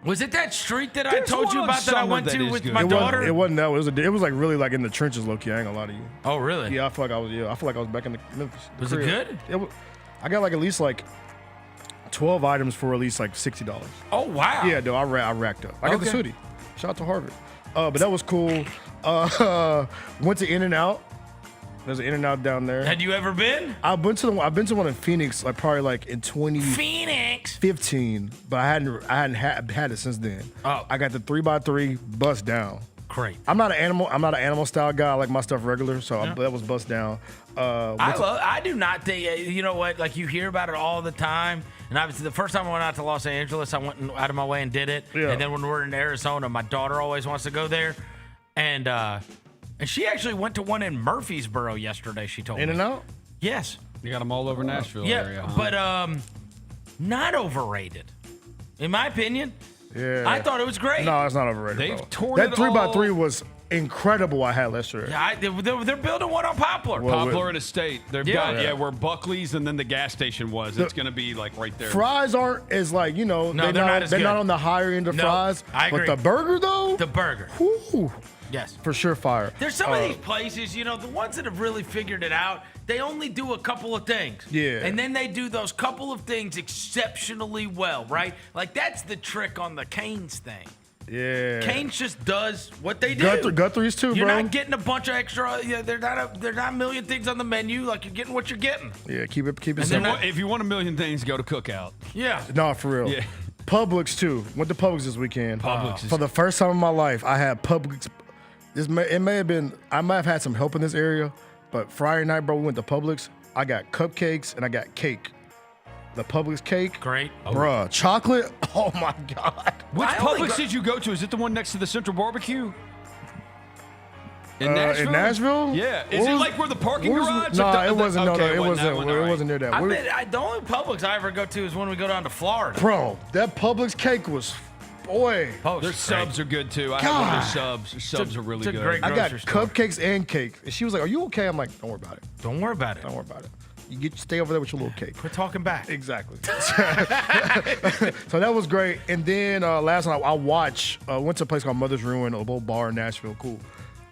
Was it that street that I There's told one you on about that I Summer went that to is with good. my daughter? It wasn't that. It was like really like in the trenches, low key. I ain't gonna lie to you. Oh, really? Yeah, I feel like I was. Yeah, I feel like I was back in the Memphis. Was it good? I got like at least like 12 items for at least like $60. Oh, wow. Yeah, dude, I racked up. I got this Okay. hoodie. Shout out to Harvard. But that was cool. Went to In-N-Out. There's an In-N-Out down there. Had you ever been? I've been to one in Phoenix, like probably like in 2015, but I hadn't had it since then. Oh. I got the 3x3 bust down. Great. I'm not an animal style guy. I like my stuff regular, so that was bust down. I do not think, you know what, like you hear about it all the time. And obviously the first time I went out to Los Angeles, I went out of my way and did it. Yeah. And then when we're in Arizona, my daughter always wants to go there. And she actually went to one in Murfreesboro yesterday, she told me. In-N-Out? Yes. You got them all over Nashville area, huh? But not overrated, in my opinion. Yeah. I thought it was great. No, it's not overrated. They've bro. torn that it 3x3 was incredible. I had last year. Yeah, they're building one on Poplar. Poplar and Estate. They've Yeah. got where Buckley's and then the gas station was. It's going to be like right there. Fries aren't as like, you know, No, they're not as they're good. not on the higher end of No, fries. I agree. But the burger though, The burger. whew, Yes. for sure fire. There's some of these places, you know, the ones that have really figured it out, they only do a couple of things. Yeah. And then they do those couple of things exceptionally well, right? Like that's the trick on the Cane's thing. Yeah. Cane's just does what they do. Guthrie's too, You're bro. not getting a bunch of extra. Yeah, they're not a million things on the menu. Like you're getting what you're getting. Yeah, keep it And they're simple. not- If you want a million things, go to Cookout. Yeah. No, for real. Yeah. Publix too. Went to Publix this weekend. Publix is- For the first time in my life, I had Publix it may have been, I might have had some help in this area, but Friday night, bro, we went to Publix. I got cupcakes and I got cake. The Publix cake. Great. Bruh, chocolate. Oh my God. Which Publix did you go to? Is it the one next to the Central Barbecue? In Nashville? Yeah. Is it like where the parking garage? No, Like it wasn't. okay, It wasn't near that. The only Publix I ever go to is when we go down to Florida. Bro, that Publix cake was, boy. Their subs are good too. I have one of their subs. Their subs are really good. I got cupcakes and cake. And she was like, "Are you okay?" I'm like, "Don't worry about it. Don't worry about it. Don't worry about it. You stay over there with your little cake." Quit talking back. Exactly. So that was great. And then last night I went to a place called Mother's Ruin, a little bar in Nashville. Cool.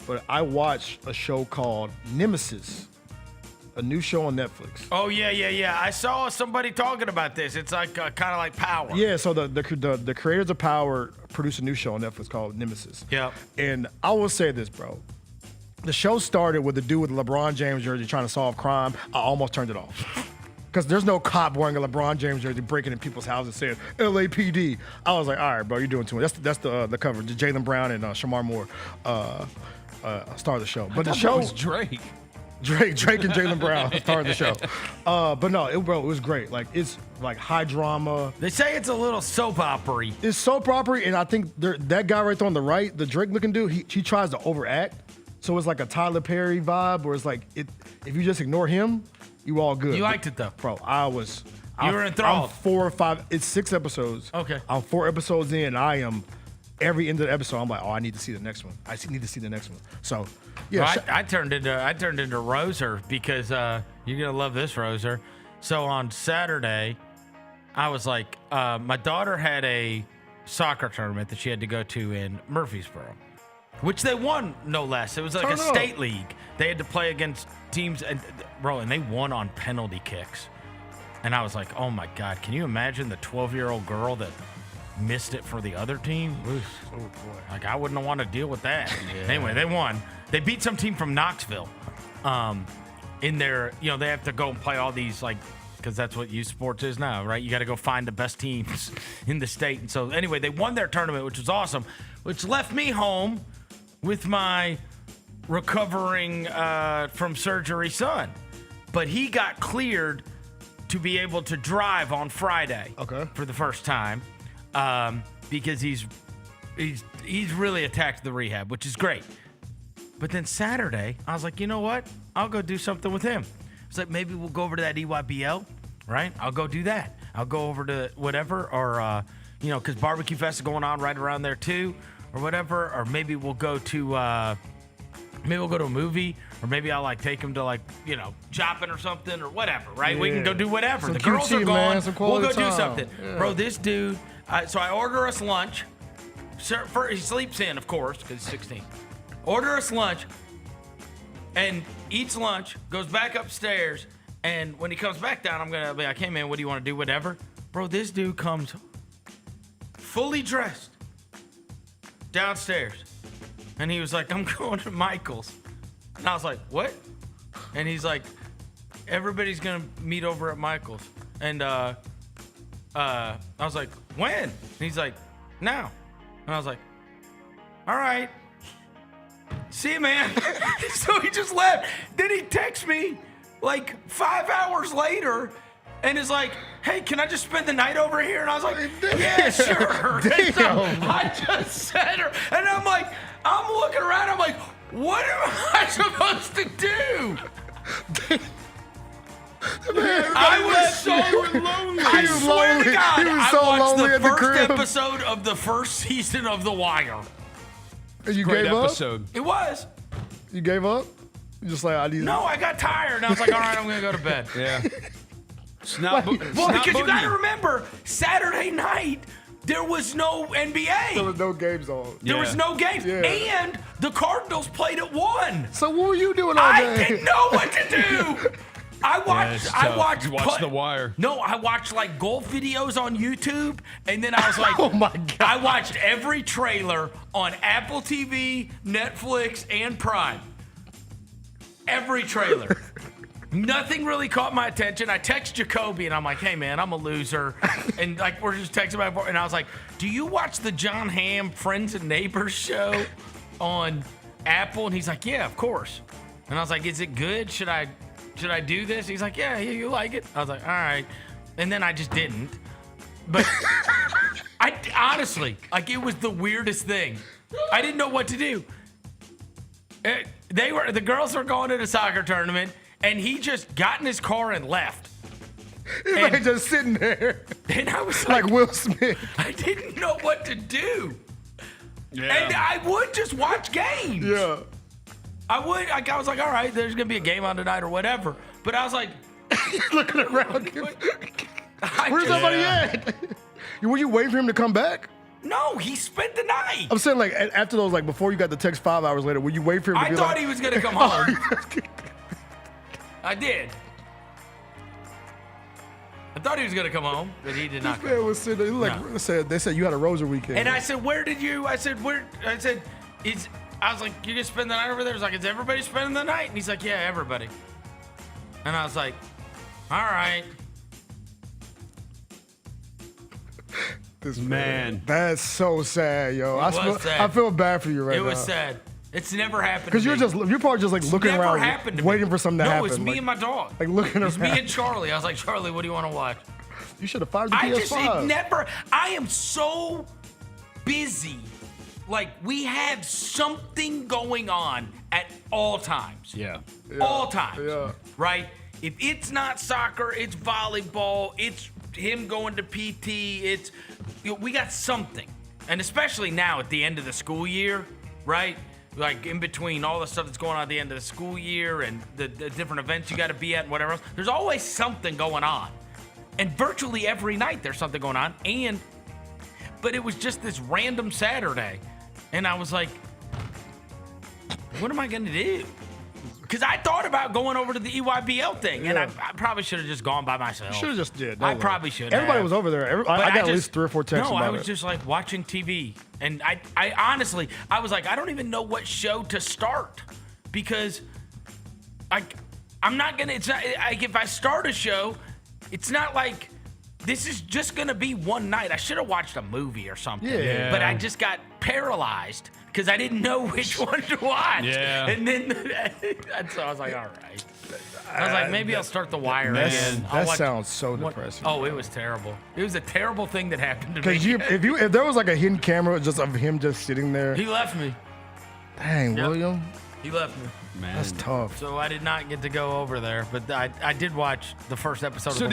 But I watched a show called Nemesis, a new show on Netflix. Oh yeah. I saw somebody talking about this. It's like kind of like Power. Yeah. So the creators of Power produced a new show on Netflix called Nemesis. Yeah. And I will say this, bro. The show started with the dude with the LeBron James jersey trying to solve crime. I almost turned it off. Because there's no cop wearing a LeBron James jersey breaking in people's houses saying LAPD. I was like, all right, bro, you're doing too much. That's the cover. Jaylon Brown and Shamar Moore star of the show. But the show was Drake. Drake and Jaylon Brown started the show. But no, it was great. Like, it's like high drama. They say it's a little soap opera-y. It's soap opera, and I think that guy right there on the right, the Drake looking dude, he tries to overact. So it's like a Tyler Perry vibe, where it's like, if you just ignore him, you all good. You liked it though, bro. You were enthralled. I'm 4 or 5. It's 6 episodes. Okay. I'm 4 episodes in. I am every end of the episode. I'm like, I need to see the next one. Need to see the next one. So, yeah. Well, I turned into Roser because you're gonna love this, Roser. So on Saturday, I was like, my daughter had a soccer tournament that she had to go to in Murfreesboro, which they won, no less. It was like a state league. They had to play against teams, and they won on penalty kicks. And I was like, oh my God, can you imagine the 12-year-old girl that missed it for the other team? Oof. Oh boy. Like, I wouldn't want to deal with that. Yeah. Anyway, they won. They beat some team from Knoxville. In their, they have to go and play all these, like, because that's what youth sports is now, right? You got to go find the best teams in the state. And so anyway, they won their tournament, which was awesome, which left me home with my recovering from surgery son. But he got cleared to be able to drive on Friday for the first time because he's really attacked the rehab, which is great. But then Saturday, I was like, you know what? I'll go do something with him. It's like, maybe we'll go over to that EYBL, right? I'll go do that. I'll go over to whatever, or, because Barbecue Fest is going on right around there too, or whatever. Or maybe we'll go to a movie, or maybe I'll take him to shopping or something or whatever, right? Yeah. We can go do whatever. Some the girls QT, are gone. Man, we'll go time. do something. Yeah. Bro, this dude, so I order us lunch. He sleeps in, of course, because he's 16. Order us lunch and eats lunch, goes back upstairs, and when he comes back down, I'm going to be like, hey, man, what do you want to do, whatever? Bro, this dude comes fully dressed downstairs. And he was like, I'm going to Michael's. And I was like, what? And he's like, everybody's going to meet over at Michael's. And I was like, when? And he's like, now. And I was like, all right. See you, man. So he just left. Then he texts me 5 hours later and is like, hey, can I just spend the night over here? And I was like, yeah, sure. And so I just said her. And I'm like, I'm looking around. I'm like, what am I supposed to do? I was so lonely. I swear to God, I watched the first episode of the first season of The Wire. And you Great gave episode. up? It was. You gave up? You just like, I need. No, I got tired. And I was like, all right, I'm going to go to bed. Yeah. Because you got to remember, Saturday night, there was no NBA. There was no games on. There was no games. Yeah. And the Cardinals played at 1. So what were you doing all day? I didn't know what to do. I watched You watched The Wire. No, I watched golf videos on YouTube, and then I was like, oh my God. I watched every trailer on Apple TV, Netflix, and Prime. Every trailer. Nothing really caught my attention. I text Jacoby, and I'm like, hey, man, I'm a loser. And we're just texting back and forth. And I was like, do you watch the John Hamm Friends and Neighbors show on apple? And he's like, yeah, of course. And I was like, is it good? Should I do this? He's like, yeah, you like it? I was like, all right. And then I just didn't. But I honestly, like, it was the weirdest thing. I didn't know what to do. The girls were going to the soccer tournament, and he just got in his car and left. He's like just sitting there. And I was like Will Smith. I didn't know what to do. Yeah. And I would just watch games. Yeah. I would. Like, I was like, all right, there's going to be a game on tonight or whatever. But I was like, looking around. Where's somebody at? Were you waiting for him to come back? No, he spent the night. I'm saying, like, after those, like, before you got the text 5 hours later, were you waiting for him to be like... I thought he was going to come home. I did. I thought he was going to come home, but he did not come home. Was sitting there, like, they said you had a Rosa weekend. And I said, where did you... I said, I was like, you going to spend the night over there? He's like, is everybody spending the night? And he's like, yeah, everybody. And I was like, all right. This man. That's so sad, yo. I feel bad for you right now. It was sad. It's never happened. Because you're probably just like looking around, waiting for something to happen. No, it was me and my dog. Like looking around. It was me and Charlie. I was like, Charlie, what do you want to watch? You should have fired the PS5. I am so busy. Like, we have something going on at all times. Yeah. All times. Yeah. Right? If it's not soccer, it's volleyball, it's him going to PT, we got something. And especially now at the end of the school year, right? Like in between all the stuff that's going on at the end of the school year and the different events you got to be at and whatever else, there's always something going on. And virtually every night there's something going on. But it was just this random Saturday. And I was like, what am I going to do? Because I thought about going over to the EYBL thing, and I probably should have just gone by myself. Should have just did. I probably should. Everybody was over there. I got at least 3 or 4 texts about it. No, I was just like watching TV, and I honestly, I was like, I don't even know what show to start because, I'm not gonna. It's not like if I start a show, it's not like this is just gonna be one night. I should have watched a movie or something. Yeah. But I just got paralyzed because I didn't know which one to watch. Yeah. And then so I was like, all right. I was like, maybe I'll start The Wire again. That sounds so depressing. Oh, it was terrible. It was a terrible thing that happened to me. Because if there was like a hidden camera just of him just sitting there. He left me. Dang, William. He left me. Man. That's tough. So I did not get to go over there, but I did watch the first episode of The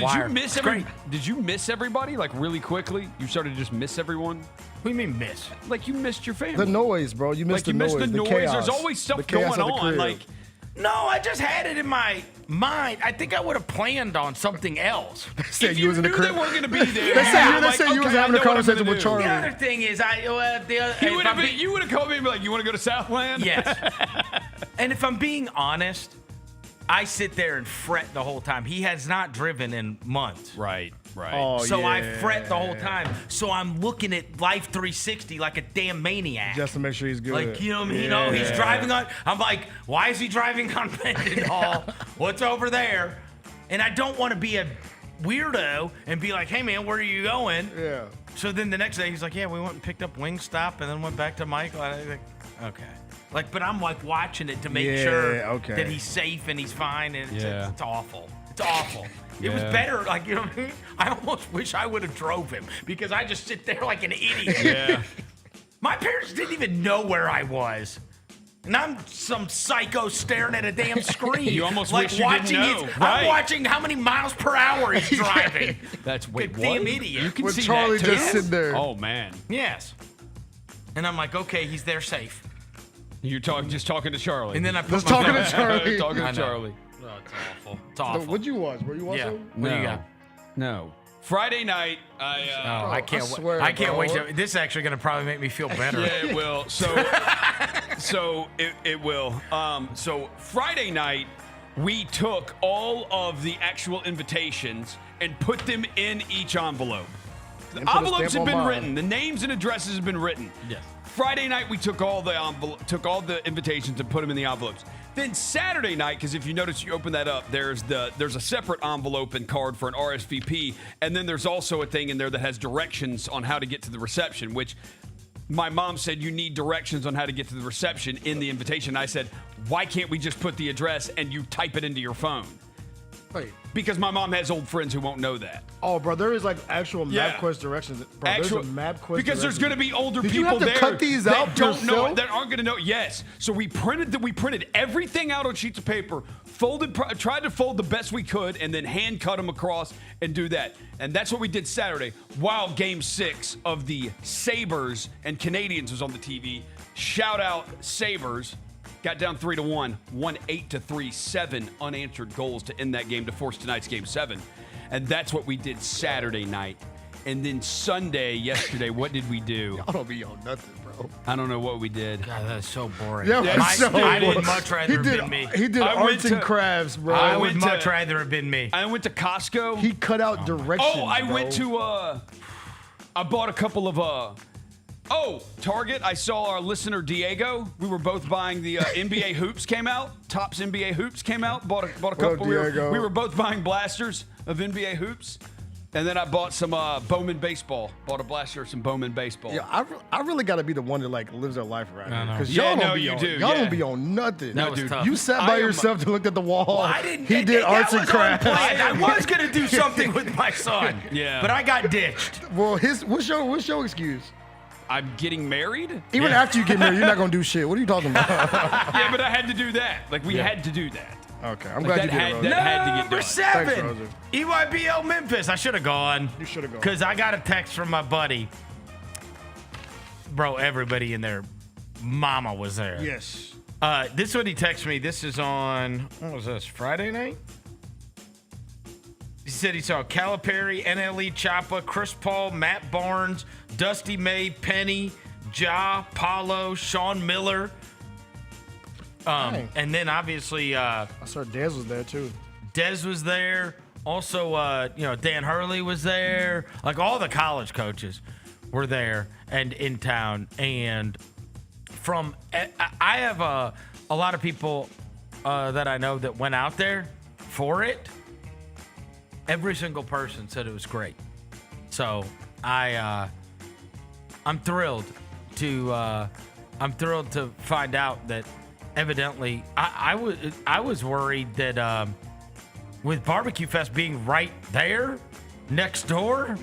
So Wire. did you miss everybody like really quickly? You started to just miss everyone? What do you mean miss? Like you missed your family. The noise, bro. You missed the noise. Like you missed the noise. There's always stuff going on. Like, no, I just had it in my mind. I think I would have planned on something else. They said you was in the crib. They weren't going to be there. They said you was having a conversation with Charlie. The other thing is, you would have called me and be like, you want to go to Southland? Yes. And if I'm being honest, I sit there and fret the whole time. He has not driven in months. Right. Oh, so I fret the whole time. So I'm looking at Life 360 like a damn maniac. Just to make sure he's good. Like, you know what I mean? You know, he's driving on. I'm like, why is he driving on Mendenhall? What's over there? And I don't want to be a weirdo and be like, hey, man, where are you going? Yeah. So then the next day he's like, yeah, we went and picked up Wingstop and then went back to Michael. And I was like, okay. Like, but I'm like watching it to make sure that he's safe and he's fine. And it's awful. It's awful. It was better, like, you know what I mean? I almost wish I would have drove him because I just sit there like an idiot. Yeah. My parents didn't even know where I was. And I'm some psycho staring at a damn screen. You almost like wish you didn't know. I'm watching how many miles per hour he's driving. That's what? Damn idiot. You can With see Charlie that too. just sitting there. Oh, man. Yes. And I'm like, okay, he's there safe. You're just talking to Charlie. And then I put Just talking to Charlie. Talking to Charlie. Oh, it's awful. It's awful. What'd you watch? Were you watching? What do you got? No. Friday night, I can't swear, I can't bro. wait to. This is actually going to probably make me feel better. Yeah, it will. So it will. So Friday night, we took all of the actual invitations and put them in each envelope. The envelopes have been written. The names and addresses have been written. Yes. Friday night, we took all the invitations and put them in the envelopes. Then Saturday night, because if you notice, you open that up, there's a separate envelope and card for an RSVP, and then there's also a thing in there that has directions on how to get to the reception, which my mom said you need directions on how to get to the reception in the invitation. I said, why can't we just put the address and you type it into your phone? Wait. Because my mom has old friends who won't know that. Oh, bro, there is like actual MapQuest directions. Bro, there's a MapQuest because there's going to be older Did people you have to there cut these that out don't know yourself? it, that aren't going to know. Yes. So we printed everything out on sheets of paper, tried to fold the best we could, and then hand cut them across and do that. And that's what we did Saturday. While Game 6 of the Sabres and Canadians was on the TV. Shout out Sabres. Got down 3-1, won 8-3, 7 unanswered goals to end that game to force tonight's Game 7. And that's what we did Saturday night. And then Sunday, yesterday, what did we do? Y'all don't be on nothing, bro. I don't know what we did. God, that's so boring. Yeah, I would much rather have been me. He did arts and crafts, bro. I would much rather have been me. I went to Costco. He cut out directions. Oh, I went to, I bought a couple of, Target. I saw our listener Diego. We were both buying the NBA hoops came out. Topps NBA hoops came out. Bought a couple. We were both buying blasters of NBA hoops. And then I bought some Bowman baseball. Bought a blaster of some Bowman baseball. Yeah, I really got to be the one that like lives their life around here. Because Yeah, y'all no, don't be you on, do, y'all yeah. don't be on nothing. That was tough. You sat by yourself and looked at the wall. Well, I didn't. He did arts and crafts. I was going to do something with my son. Yeah. But I got ditched. Well, what's your excuse? I'm getting married? Even after you get married, you're not going to do shit. What are you talking about? Yeah, but I had to do that. Like, we had to do that. Okay, I'm Like, glad you did it, Roger. that had to get Number done. 7, Thanks, Roger. EYBL Memphis. I should have gone. You should have gone. Because I got a text from my buddy. Bro, everybody in there, mama was there. Yes. This is what he texted me. This is on, what was this, Friday night? He said he saw Calipari, NLE Choppa, Chris Paul, Matt Barnes, Dusty May, Penny, Ja, Paulo, Sean Miller. And then obviously I saw Dez was there too. Dez was there. Also, Dan Hurley was there. Like all the college coaches were there and in town. And I have a lot of people that I know that went out there for it. Every single person said it was great. So I'm thrilled to find out that evidently I was worried that with Barbecue Fest being right there next door,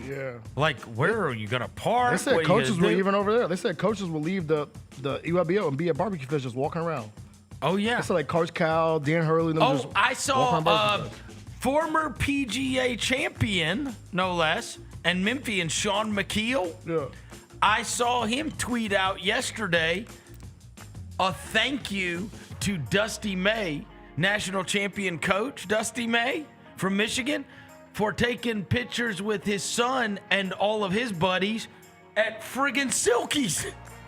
like where are you gonna park? They said coaches were even over there. They said coaches will leave the EYBL and be at Barbecue Fest just walking around. Oh yeah. They said like Coach Cal, Dan Hurley. Them just I walking saw around Barbecue Fest. former PGA champion, no less, and Memphian Sean McKeel. Yeah. I saw him tweet out yesterday a thank you to Dusty May, national champion coach Dusty May from Michigan, for taking pictures with his son and all of his buddies at friggin' Silky's.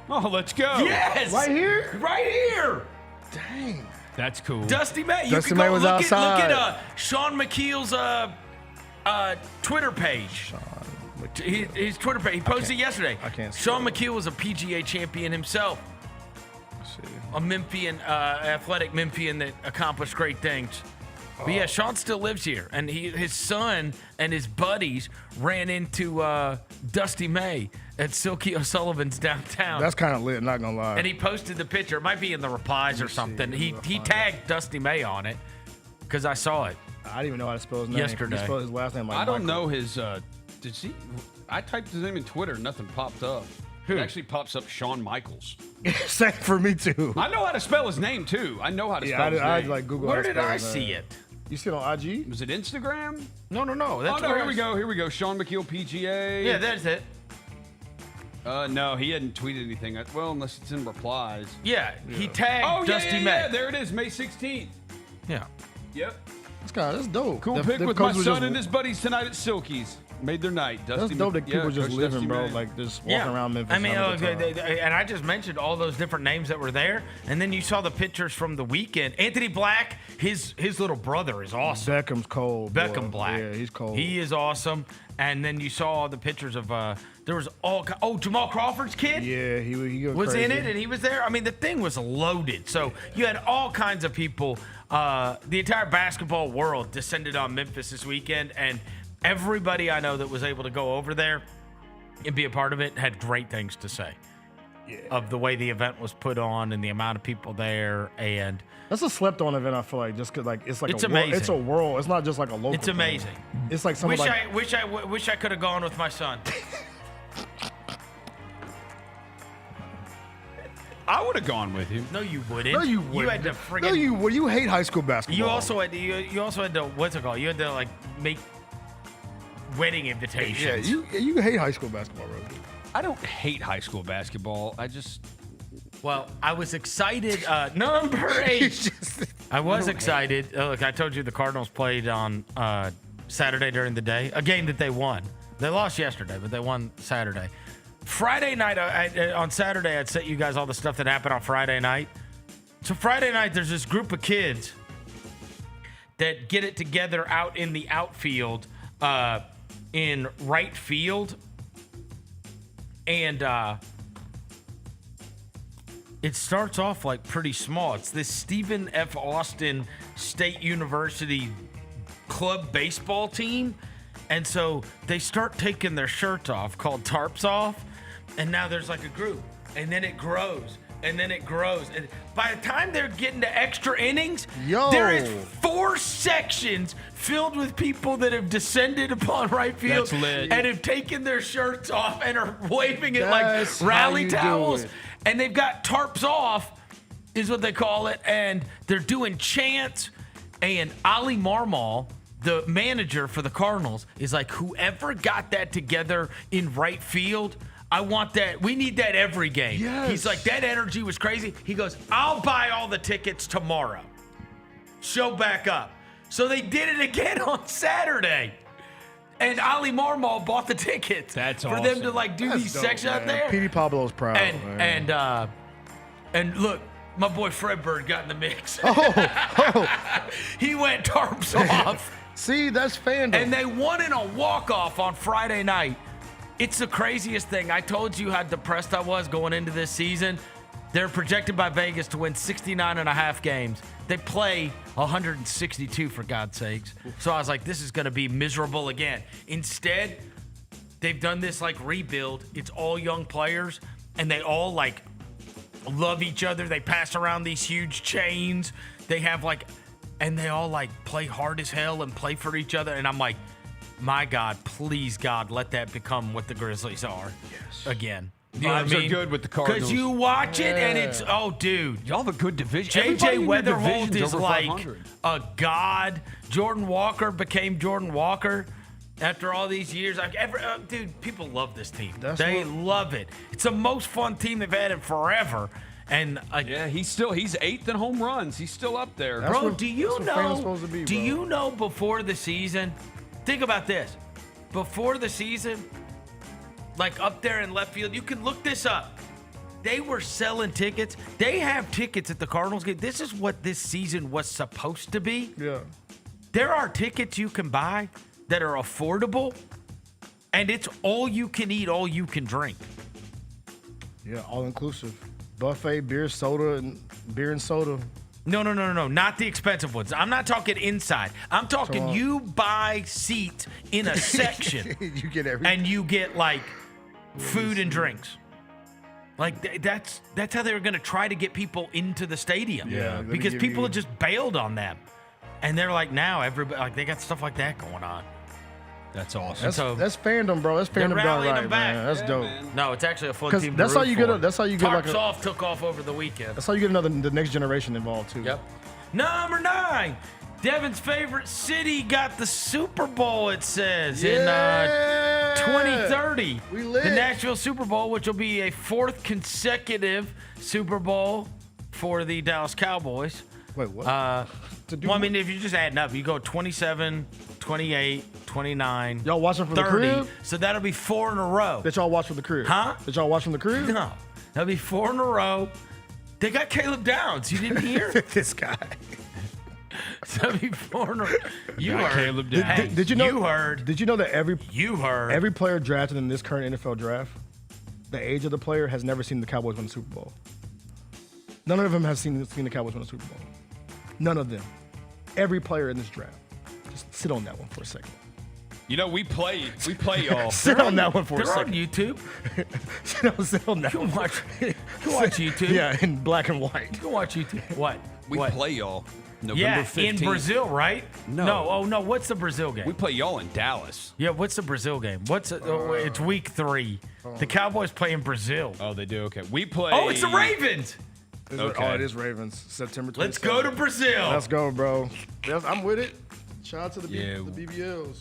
Oh, let's go. Yes. Right here? Right here. Dang. That's cool. Dusty May. You Dusty can May go was look outside. at Sean McKeel's Twitter page. His Twitter page. He posted yesterday. I can't see Sean it. McKeel was a PGA champion himself. A Memphian, athletic Memphian that accomplished great things. But yeah, Sean still lives here, and his son and his buddies ran into Dusty May at Silky O'Sullivan's downtown. That's kind of lit, not gonna lie. And he posted the picture. It might be in the replies or something. He tagged Dusty May on it because I saw it. I didn't even know how to spell his name. Yesterday. He spelled his last name like I don't Michael. know his. I typed his name in Twitter. Nothing popped up. Who? It actually pops up Shawn Michaels. Same for me too. I know how to spell his name too. I know how to spell his I name. like Google. Where how to did spell I his see name. it? You see it on IG? Was it Instagram? No. That's Here we go. Here we go. Sean McKeel, PGA. Yeah, that's it. No, he hadn't tweeted anything. Well, unless it's in replies. Yeah, he tagged Dusty May. Yeah, there it is, May 16th. Yeah. Yep. That's dope. Cool pic with my son and his buddies tonight at Silky's. Made their night. That's dope that people just Coach living, Dusty bro. May. Like just walking around Memphis. I mean, having a good time. and I just mentioned all those different names that were there, and then you saw the pictures from the weekend. Anthony Black, his little brother is awesome. Beckham's cold. boy. Beckham Black. Yeah, he's cold. He is awesome. And then you saw all the pictures of there was Jamal Crawford's kid. Yeah, he was crazy. in it, and he was there. I mean, the thing was loaded. So you had all kinds of people. The entire basketball world descended on Memphis this weekend, and everybody I know that was able to go over there and be a part of it had great things to say. of the way the event was put on and the amount of people there. And that's a slept-on event. I feel like just 'cause, like it's amazing. It's a world. It's not just like a local. It's amazing. Thing. It's like something wish I could have gone with my son. I would have gone with you. No, you wouldn't. No, you wouldn't. You had to friggin' No, you would. You hate high school basketball. You also had to what's it called? You had to like make wedding invitations. Yeah, you hate high school basketball, bro. I don't hate high school basketball. Well, I was excited. Number 8. I was excited. Look, I told you the Cardinals played on Saturday during the day, a game that they won. They lost yesterday, but they won Saturday. Friday night, on Saturday, I'd sent you guys all the stuff that happened on Friday night. So Friday night, there's this group of kids that get it together out in the outfield, in right field. And it starts off like pretty small. It's this Stephen F. Austin State University club baseball team. And so they start taking their shirts off, called Tarps Off. And now there's like a group. And then it grows. And then it grows. And by the time they're getting to extra innings, there is 4 sections filled with people that have descended upon right field and have taken their shirts off and are waving it like rally towels. And they've got Tarps Off, is what they call it. And they're doing chants. And Ali Marmol, the manager for the Cardinals, is like, whoever got that together in right field, I want that. We need that every game. Yes. He's like, that energy was crazy. He goes, I'll buy all the tickets tomorrow. Show back up. So they did it again on Saturday. And Ali Marmol bought the tickets for them to like do these sections out there. Petey Pablo's proud. And look, my boy Fred Bird got in the mix. He went Tarps Off. See, that's fandom. And they won in a walk-off on Friday night. It's the craziest thing. I told you how depressed I was going into this season. They're projected by Vegas to win 69.5 games. They play 162, for God's sakes. So I was like, this is going to be miserable again. Instead, they've done this like rebuild. It's all young players, and they all like love each other. They pass around these huge chains. They have like, and they all like play hard as hell and play for each other. And I'm like, my God, please, God, let that become what the Grizzlies are again. You know what I mean? Are good with the Cardinals. Because you watch it and it's, oh, dude. Y'all have a good division. J.J. Weatherholt is like 500. a god. Jordan Walker became Jordan Walker after all these years. Dude, people love this team. They love it. It's the most fun team they've had in forever. And he's 8th in home runs. He's still up there. Bro, do you know before the season? Think about this. Before the season, like up there in left field, you can look this up. They were selling tickets. They have tickets at the Cardinals game. This is what this season was supposed to be. Yeah. There are tickets you can buy that are affordable, and it's all you can eat, all you can drink. Yeah, all inclusive. Buffet, beer and soda. No, not the expensive ones. I'm not talking inside. I'm talking you buy seats in a section. You get everything. And you get like food and drinks. Like that's how they were going to try to get people into the stadium. Yeah. Because people had just bailed on them. And they're like, now everybody, like, they got stuff like that going on. That's awesome. That's fandom, bro. That's fandom done right, man. That's dope. Man. No, it's actually a fun team. That's how you get. That's how you get. Tarps Off took off over the weekend. That's how you get the next generation involved too. Yep. Number 9, Devin's favorite city got the Super Bowl. It says in 2030, we lit. The Nashville Super Bowl, which will be a 4th consecutive Super Bowl for the Dallas Cowboys. Wait, what? Well, I mean, if you're just adding up, you go 27, 28, 29. Y'all watching from 30, the crib? So that'll be 4 in a row. That y'all watch from the crib? Huh? That y'all watch from the crib? No. That'll be 4 in a row. They got Caleb Downs. You didn't hear? This guy. So that'll be 4 in a row. You heard. Caleb Downs. Did you know? You heard. Did you know that every player drafted in this current NFL draft, the age of the player has never seen the Cowboys win the Super Bowl? None of them have seen the Cowboys win the Super Bowl. None of them. Every player in this draft. Just sit on that one for a second. You know, we play y'all. Sit on that one for a They're on second. YouTube. Sit on that You one. can watch YouTube. Yeah, in black and white. You can watch YouTube. What? We What? play y'all November Yeah, 15th. in Brazil, right? No. Oh, no. What's the Brazil game? We play y'all in Dallas. Yeah, what's the Brazil game? It's week 3. The Cowboys play in Brazil. Oh, they do? Okay. We play. Oh, it's the Ravens. Okay. Oh, it is Ravens. September 27th. Let's go to Brazil. Let's go, bro. Yes, I'm with it. Shout out to the BBLs.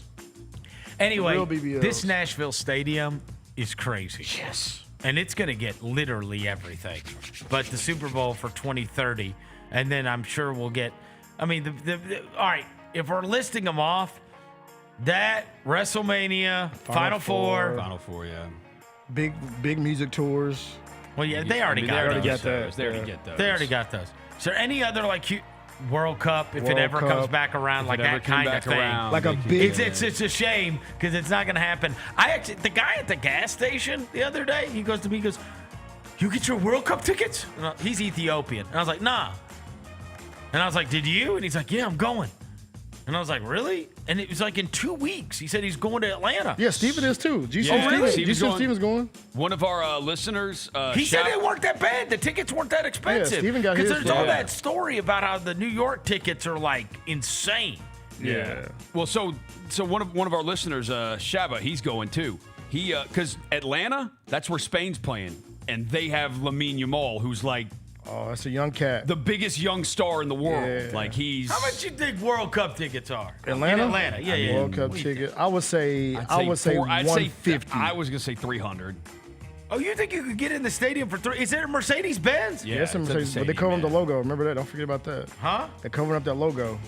Anyway, Real BBLs. this Nashville stadium is crazy. Yes. And it's going to get literally everything. But the Super Bowl for 2030, and then I'm sure we'll get, all right, if we're listing them off, that, WrestleMania, Final Four. Final Four, yeah. Big music tours. Well, yeah, they already got those. They already get those. They already got those. Is there any other, World Cup, if it ever comes back around, like that kind of thing? Like a big... It's a shame because it's not going to happen. The guy at the gas station the other day, he goes to me, he goes, "You get your World Cup tickets?" He's Ethiopian. And I was like, "Nah." And I was like, "Did you?" And he's like, "Yeah, I'm going." And I was like, "Really?" And it was like in 2 weeks. He said he's going to Atlanta. Yeah, Steven is too. Do you see really? Steven's going? One of our listeners. He said they weren't that bad. The tickets weren't that expensive. Yeah, Steven got his. Because there's all that story about how the New York tickets are insane. Yeah. Well, so one of our listeners, Shaba, he's going too. He because Atlanta, that's where Spain's playing, and they have Lamine Yamal, who's oh, that's a young cat, the biggest young star in the world. Yeah. He's. How much you think World Cup tickets are? Atlanta? In Atlanta, yeah. World Cup ticket. I would say 150. I was gonna say 300. Oh, you think you could get in the stadium for 3? Is there a Mercedes-Benz? Yeah, it's a Mercedes, but they cover up the logo. Remember that? Don't forget about that. Huh? They're covering up that logo.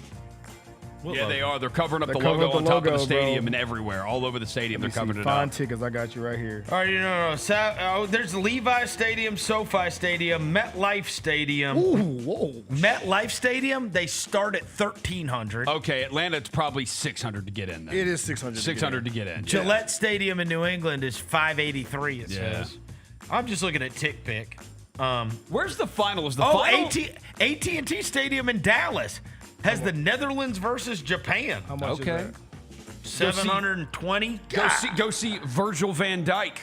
They are. They're covering up They're the covering logo up on the top of the logo, stadium bro. and everywhere, all over the stadium. They're covering it Fine up. tickets. I got you right here. All right, no. There's Levi Stadium, SoFi Stadium, MetLife Stadium. Ooh, whoa. MetLife Stadium, they start at $1,300. Okay, Atlanta, it's probably 600 to get in. Then. It is 600. 600 to get in. Gillette Stadium in New England is $583. It Yeah. says. I'm just looking at TickPick. Where's the final? Is the final? AT&T Stadium in Dallas has the Netherlands versus Japan. How much is that? 720. Go see Virgil van Dijk.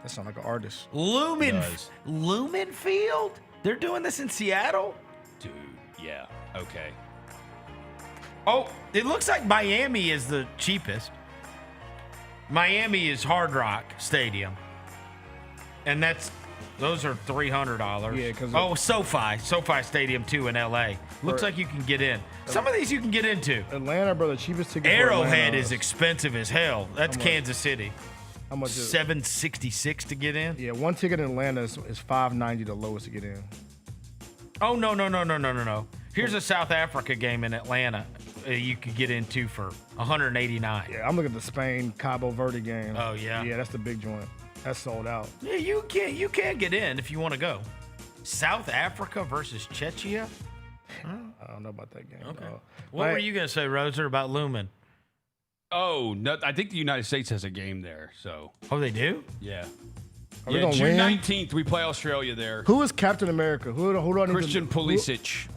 That sounds like an artist. Lumen Field? They're doing this in Seattle? Dude, yeah. Okay. Oh, it looks like Miami is the cheapest. Miami is Hard Rock Stadium. And those are $300. Yeah, because SoFi Stadium too in LA. Looks like you can get in. Some of these you can get into. Atlanta, bro, the cheapest ticket. Arrowhead is expensive as hell. That's much? Kansas City. How much is it? $766 to get in. Yeah, one ticket in Atlanta is $590, the lowest to get in. Oh no. Here's a South Africa game in Atlanta. You could get into for $189. Yeah, I'm looking at the Spain Cabo Verde game. Oh yeah. Yeah, that's the big joint. That's sold out. Yeah, you can get in if you want to go. South Africa versus Czechia. I don't know about that game. Okay. What were you gonna say, Roser, about Lumen? Oh, no, I think the United States has a game there. So. Oh, they do? Yeah. Are we gonna win? June 19th, we play Australia there. Who is Captain America? Who do I need Christian to, Pulisic.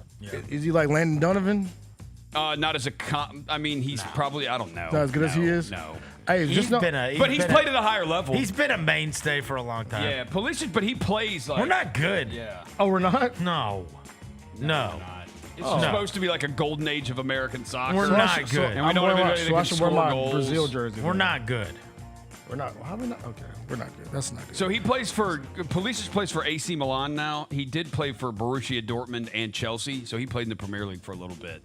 Is he like Landon Donovan? Not as a I mean, he's probably, I don't know. Not as good as he is? No. Hey, He's But he's played at a higher level. He's been a mainstay for a long time. Yeah, Pulisic, but he plays like. We're not good. Yeah. Oh, we're not? No. It's supposed to be like a golden age of American soccer. We're not good. And we don't have anybody that I can should wear score my goals. Brazil jersey. We're not good. We're not. How are we not? Okay, we're not good. That's not good. So Pulisic plays for AC Milan now. He did play for Borussia Dortmund and Chelsea, so he played in the Premier League for a little bit.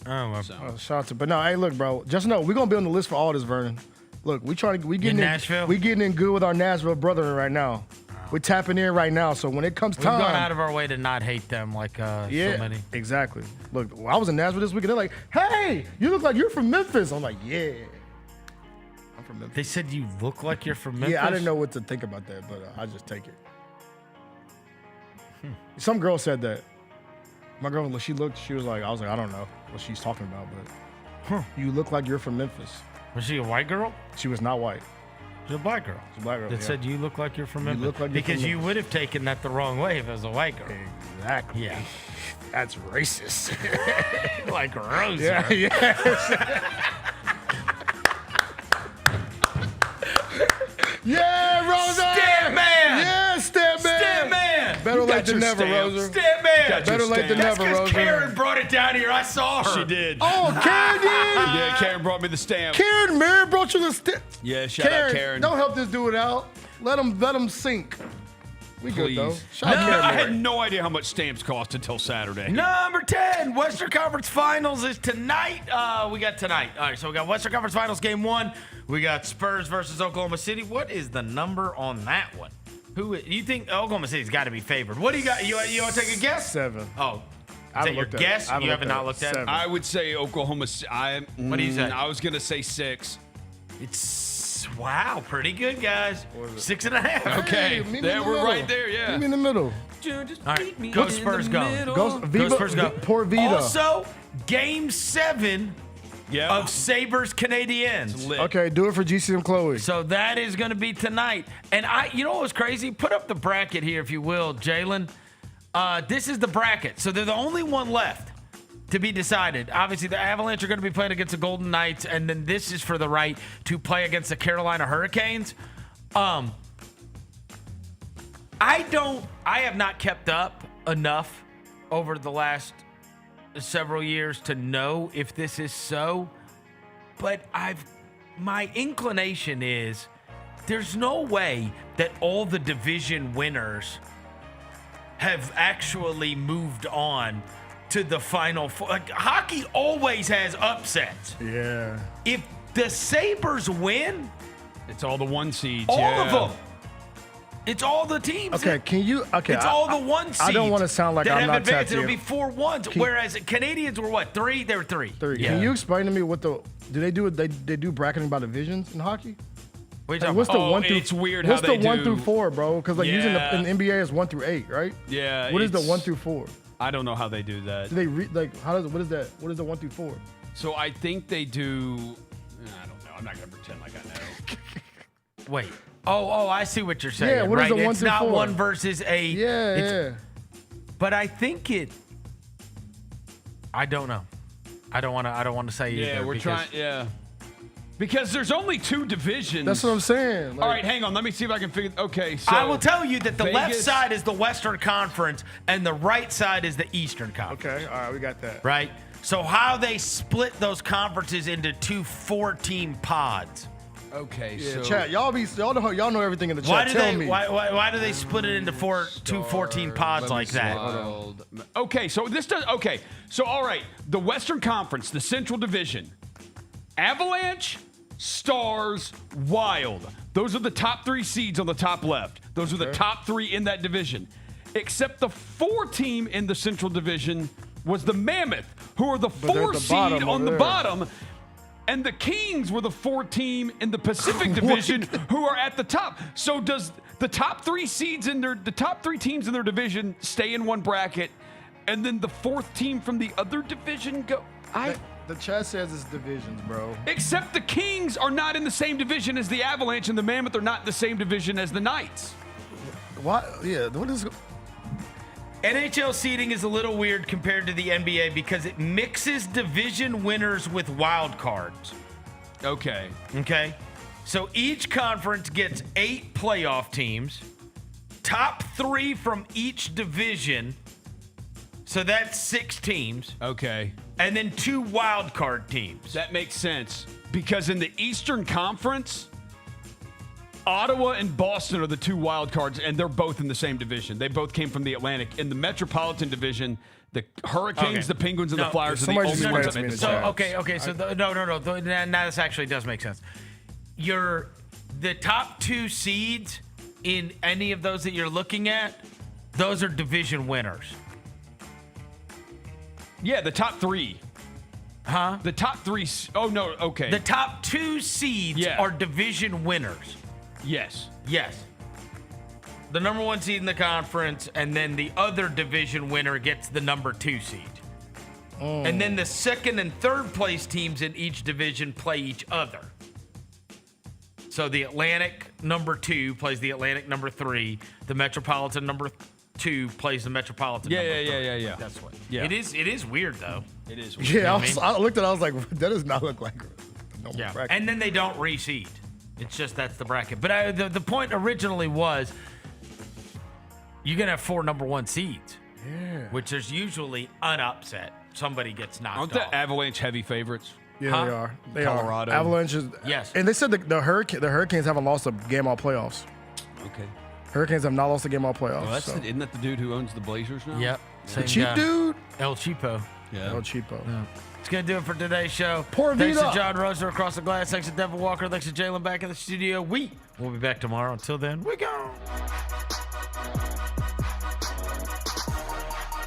Shout out to. But no, hey, look, bro. Just know we're gonna be on the list for all this, Vernon. Look, we getting in Nashville. We getting in good with our Nashville brethren right now. We're tapping in right now. So when it comes time, We've gone out of our way to not hate them like so many. Exactly. Look, I was in Nashville this week, and they're like, "Hey, you look like you're from Memphis." I'm like, "Yeah, I'm from Memphis." They said you look like you're from Memphis? Yeah, I didn't know what to think about that, but I just take it. Some girl said that. My girl, she was like, I was like, I don't know what she's talking about, but you look like you're from Memphis. Was she a white girl? She was not white. She's a black girl. She's a black girl. That said you look like you're from Memphis. look like you're because from you Memphis. would have taken that the wrong way if it was a white girl. Exactly. Yeah. That's racist. Like Rosa. Yeah. than never, Roser. Stamp man. Better late than That's never, because Roser. Karen brought it down here. I saw her. She did. Oh, Karen did? Yeah, Karen brought me the stamp. Karen, Mary brought you the stamp. Yeah, shout out Karen. Don't help this dude out. Let him sink. We good, though. Shout out Karen I Mary. had no idea how much stamps cost until Saturday. Number 10, Western Conference Finals is tonight. We got tonight. All right, so we got Western Conference Finals Game 1. We got Spurs versus Oklahoma City. What is the number on that one? Who you think Oklahoma City's got to be favored? What do you got? You want to take a guess? 7. Oh, is that your guess? You haven't not looked at it? I would say Oklahoma. What do you say? I was gonna say 6. It's wow, pretty good, guys. 6.5. Okay, Hey, there we're right there. Yeah. Meet me in the middle. All right, go Spurs, go. Go Spurs, go. Poor Vita. Also, Game 7 of Sabres Canadiens. Okay, do it for GCM Chloe. So that is going to be tonight. And you know what was crazy? Put up the bracket here, if you will, Jaylon. This is the bracket. So they're the only one left to be decided. Obviously, the Avalanche are going to be playing against the Golden Knights, and then this is for the right to play against the Carolina Hurricanes. I have not kept up enough over the last several years to know if this is so, but my inclination is there's no way that all the division winners have actually moved on to the final four. Like, hockey always has upsets. Yeah. If the Sabres win, it's all the 1 seeds. All of them. It's all the teams. Okay, can you? Okay, it's all the 1 seeds. I don't want to sound like I'm not tapped in. It'll be 4 1s. Whereas Canadians were what? 3? They were 3. 3. Yeah. Can you explain to me what do they do? They do bracketing by divisions in hockey? What's the 1 through? It's weird what's how they the 1 do. through 4, bro? Because like using in the NBA is 1 through 8, right? Yeah. What is the 1 through 4? I don't know how they do that. Do they what is that? What is the 1 through 4? So I think they do. I don't know. I'm not gonna pretend like I know. Wait. Oh, I see what you're saying. Yeah, what is right? the 1 it's through not 4? 1 versus 8. Yeah. But I think it. I don't know. I don't want to say either. Yeah, we're trying. Yeah. Because there's only 2 divisions. That's what I'm saying. Like, all right, hang on. Let me see if I can figure. Okay, so I will tell you that the left Vegas- side is the Western Conference and the right side is the Eastern Conference. Okay, all right, we got that. Right? So how they split those conferences into 2 4-team pods. Okay, Yeah, so chat. Y'all know everything in the chat. Why do Tell they me. why do they split it into 2 14 pods like that? Okay, so this does. Okay, so all right, the Western Conference, the Central Division, Avalanche, Stars, Wild. Those are the top 3 seeds on the top left. Those are the top 3 in that division. Except the 4 team in the Central Division was the Mammoth, who are the 4 seed on the bottom. And the Kings were the 4 team in the Pacific Division who are at the top. So does the top 3 seeds in the top 3 teams in their division stay in one bracket, and then the 4th team from the other division go? The chat says it's divisions, bro. Except the Kings are not in the same division as the Avalanche, and the Mammoth are not in the same division as the Knights. What? Yeah. What is? NHL seeding is a little weird compared to the NBA because it mixes division winners with wild cards. Okay. Okay. So each conference gets 8 playoff teams, top 3 from each division. So that's 6 teams. Okay. And then 2 wild card teams. That makes sense because in the Eastern Conference, Ottawa and Boston are the 2 wild cards, and they're both in the same division. They both came from the Atlantic. In the Metropolitan Division, the Hurricanes, the Penguins, and the Flyers are the only ones that made the playoffs. Okay. So now this actually does make sense. The top 2 seeds in any of those that you're looking at, those are division winners. Yeah, the top 3. Huh? The top 3. Oh, no. Okay. The top 2 seeds are division winners. Yes. Yes. The number 1 seed in the conference, and then the other division winner gets the number 2 seed. And then the 2nd and 3rd place teams in each division play each other. So the Atlantic number 2 plays the Atlantic number 3. The Metropolitan number 2 plays the Metropolitan number 3. Yeah. That's what. Yeah. It is weird though. It is weird. Yeah, You know what I I looked at it. I was like, that does not look like a normal bracket. And then they don't reseed. It's just that's the bracket. But the point originally was you're going to have 4 number 1 seeds. Yeah. Which there's usually an upset. Somebody gets knocked Aren't off. the Avalanche heavy favorites? Yeah, Huh? they are. They Colorado. are. Avalanches. Yes. And they said the Hurricanes haven't lost a game all playoffs. Okay. Hurricanes have not lost a game all playoffs. Well, so. isn't that the dude who owns the Blazers now? Yep. The Same cheap guy. dude? El Cheapo. Yeah. El Cheapo. Yeah. It's going to do it for today's show. Poor Thanks Vida. to John Roser across the glass. Thanks to Devin Walker. Thanks to Jaylon back in the studio. We'll be back tomorrow. Until then, we gone.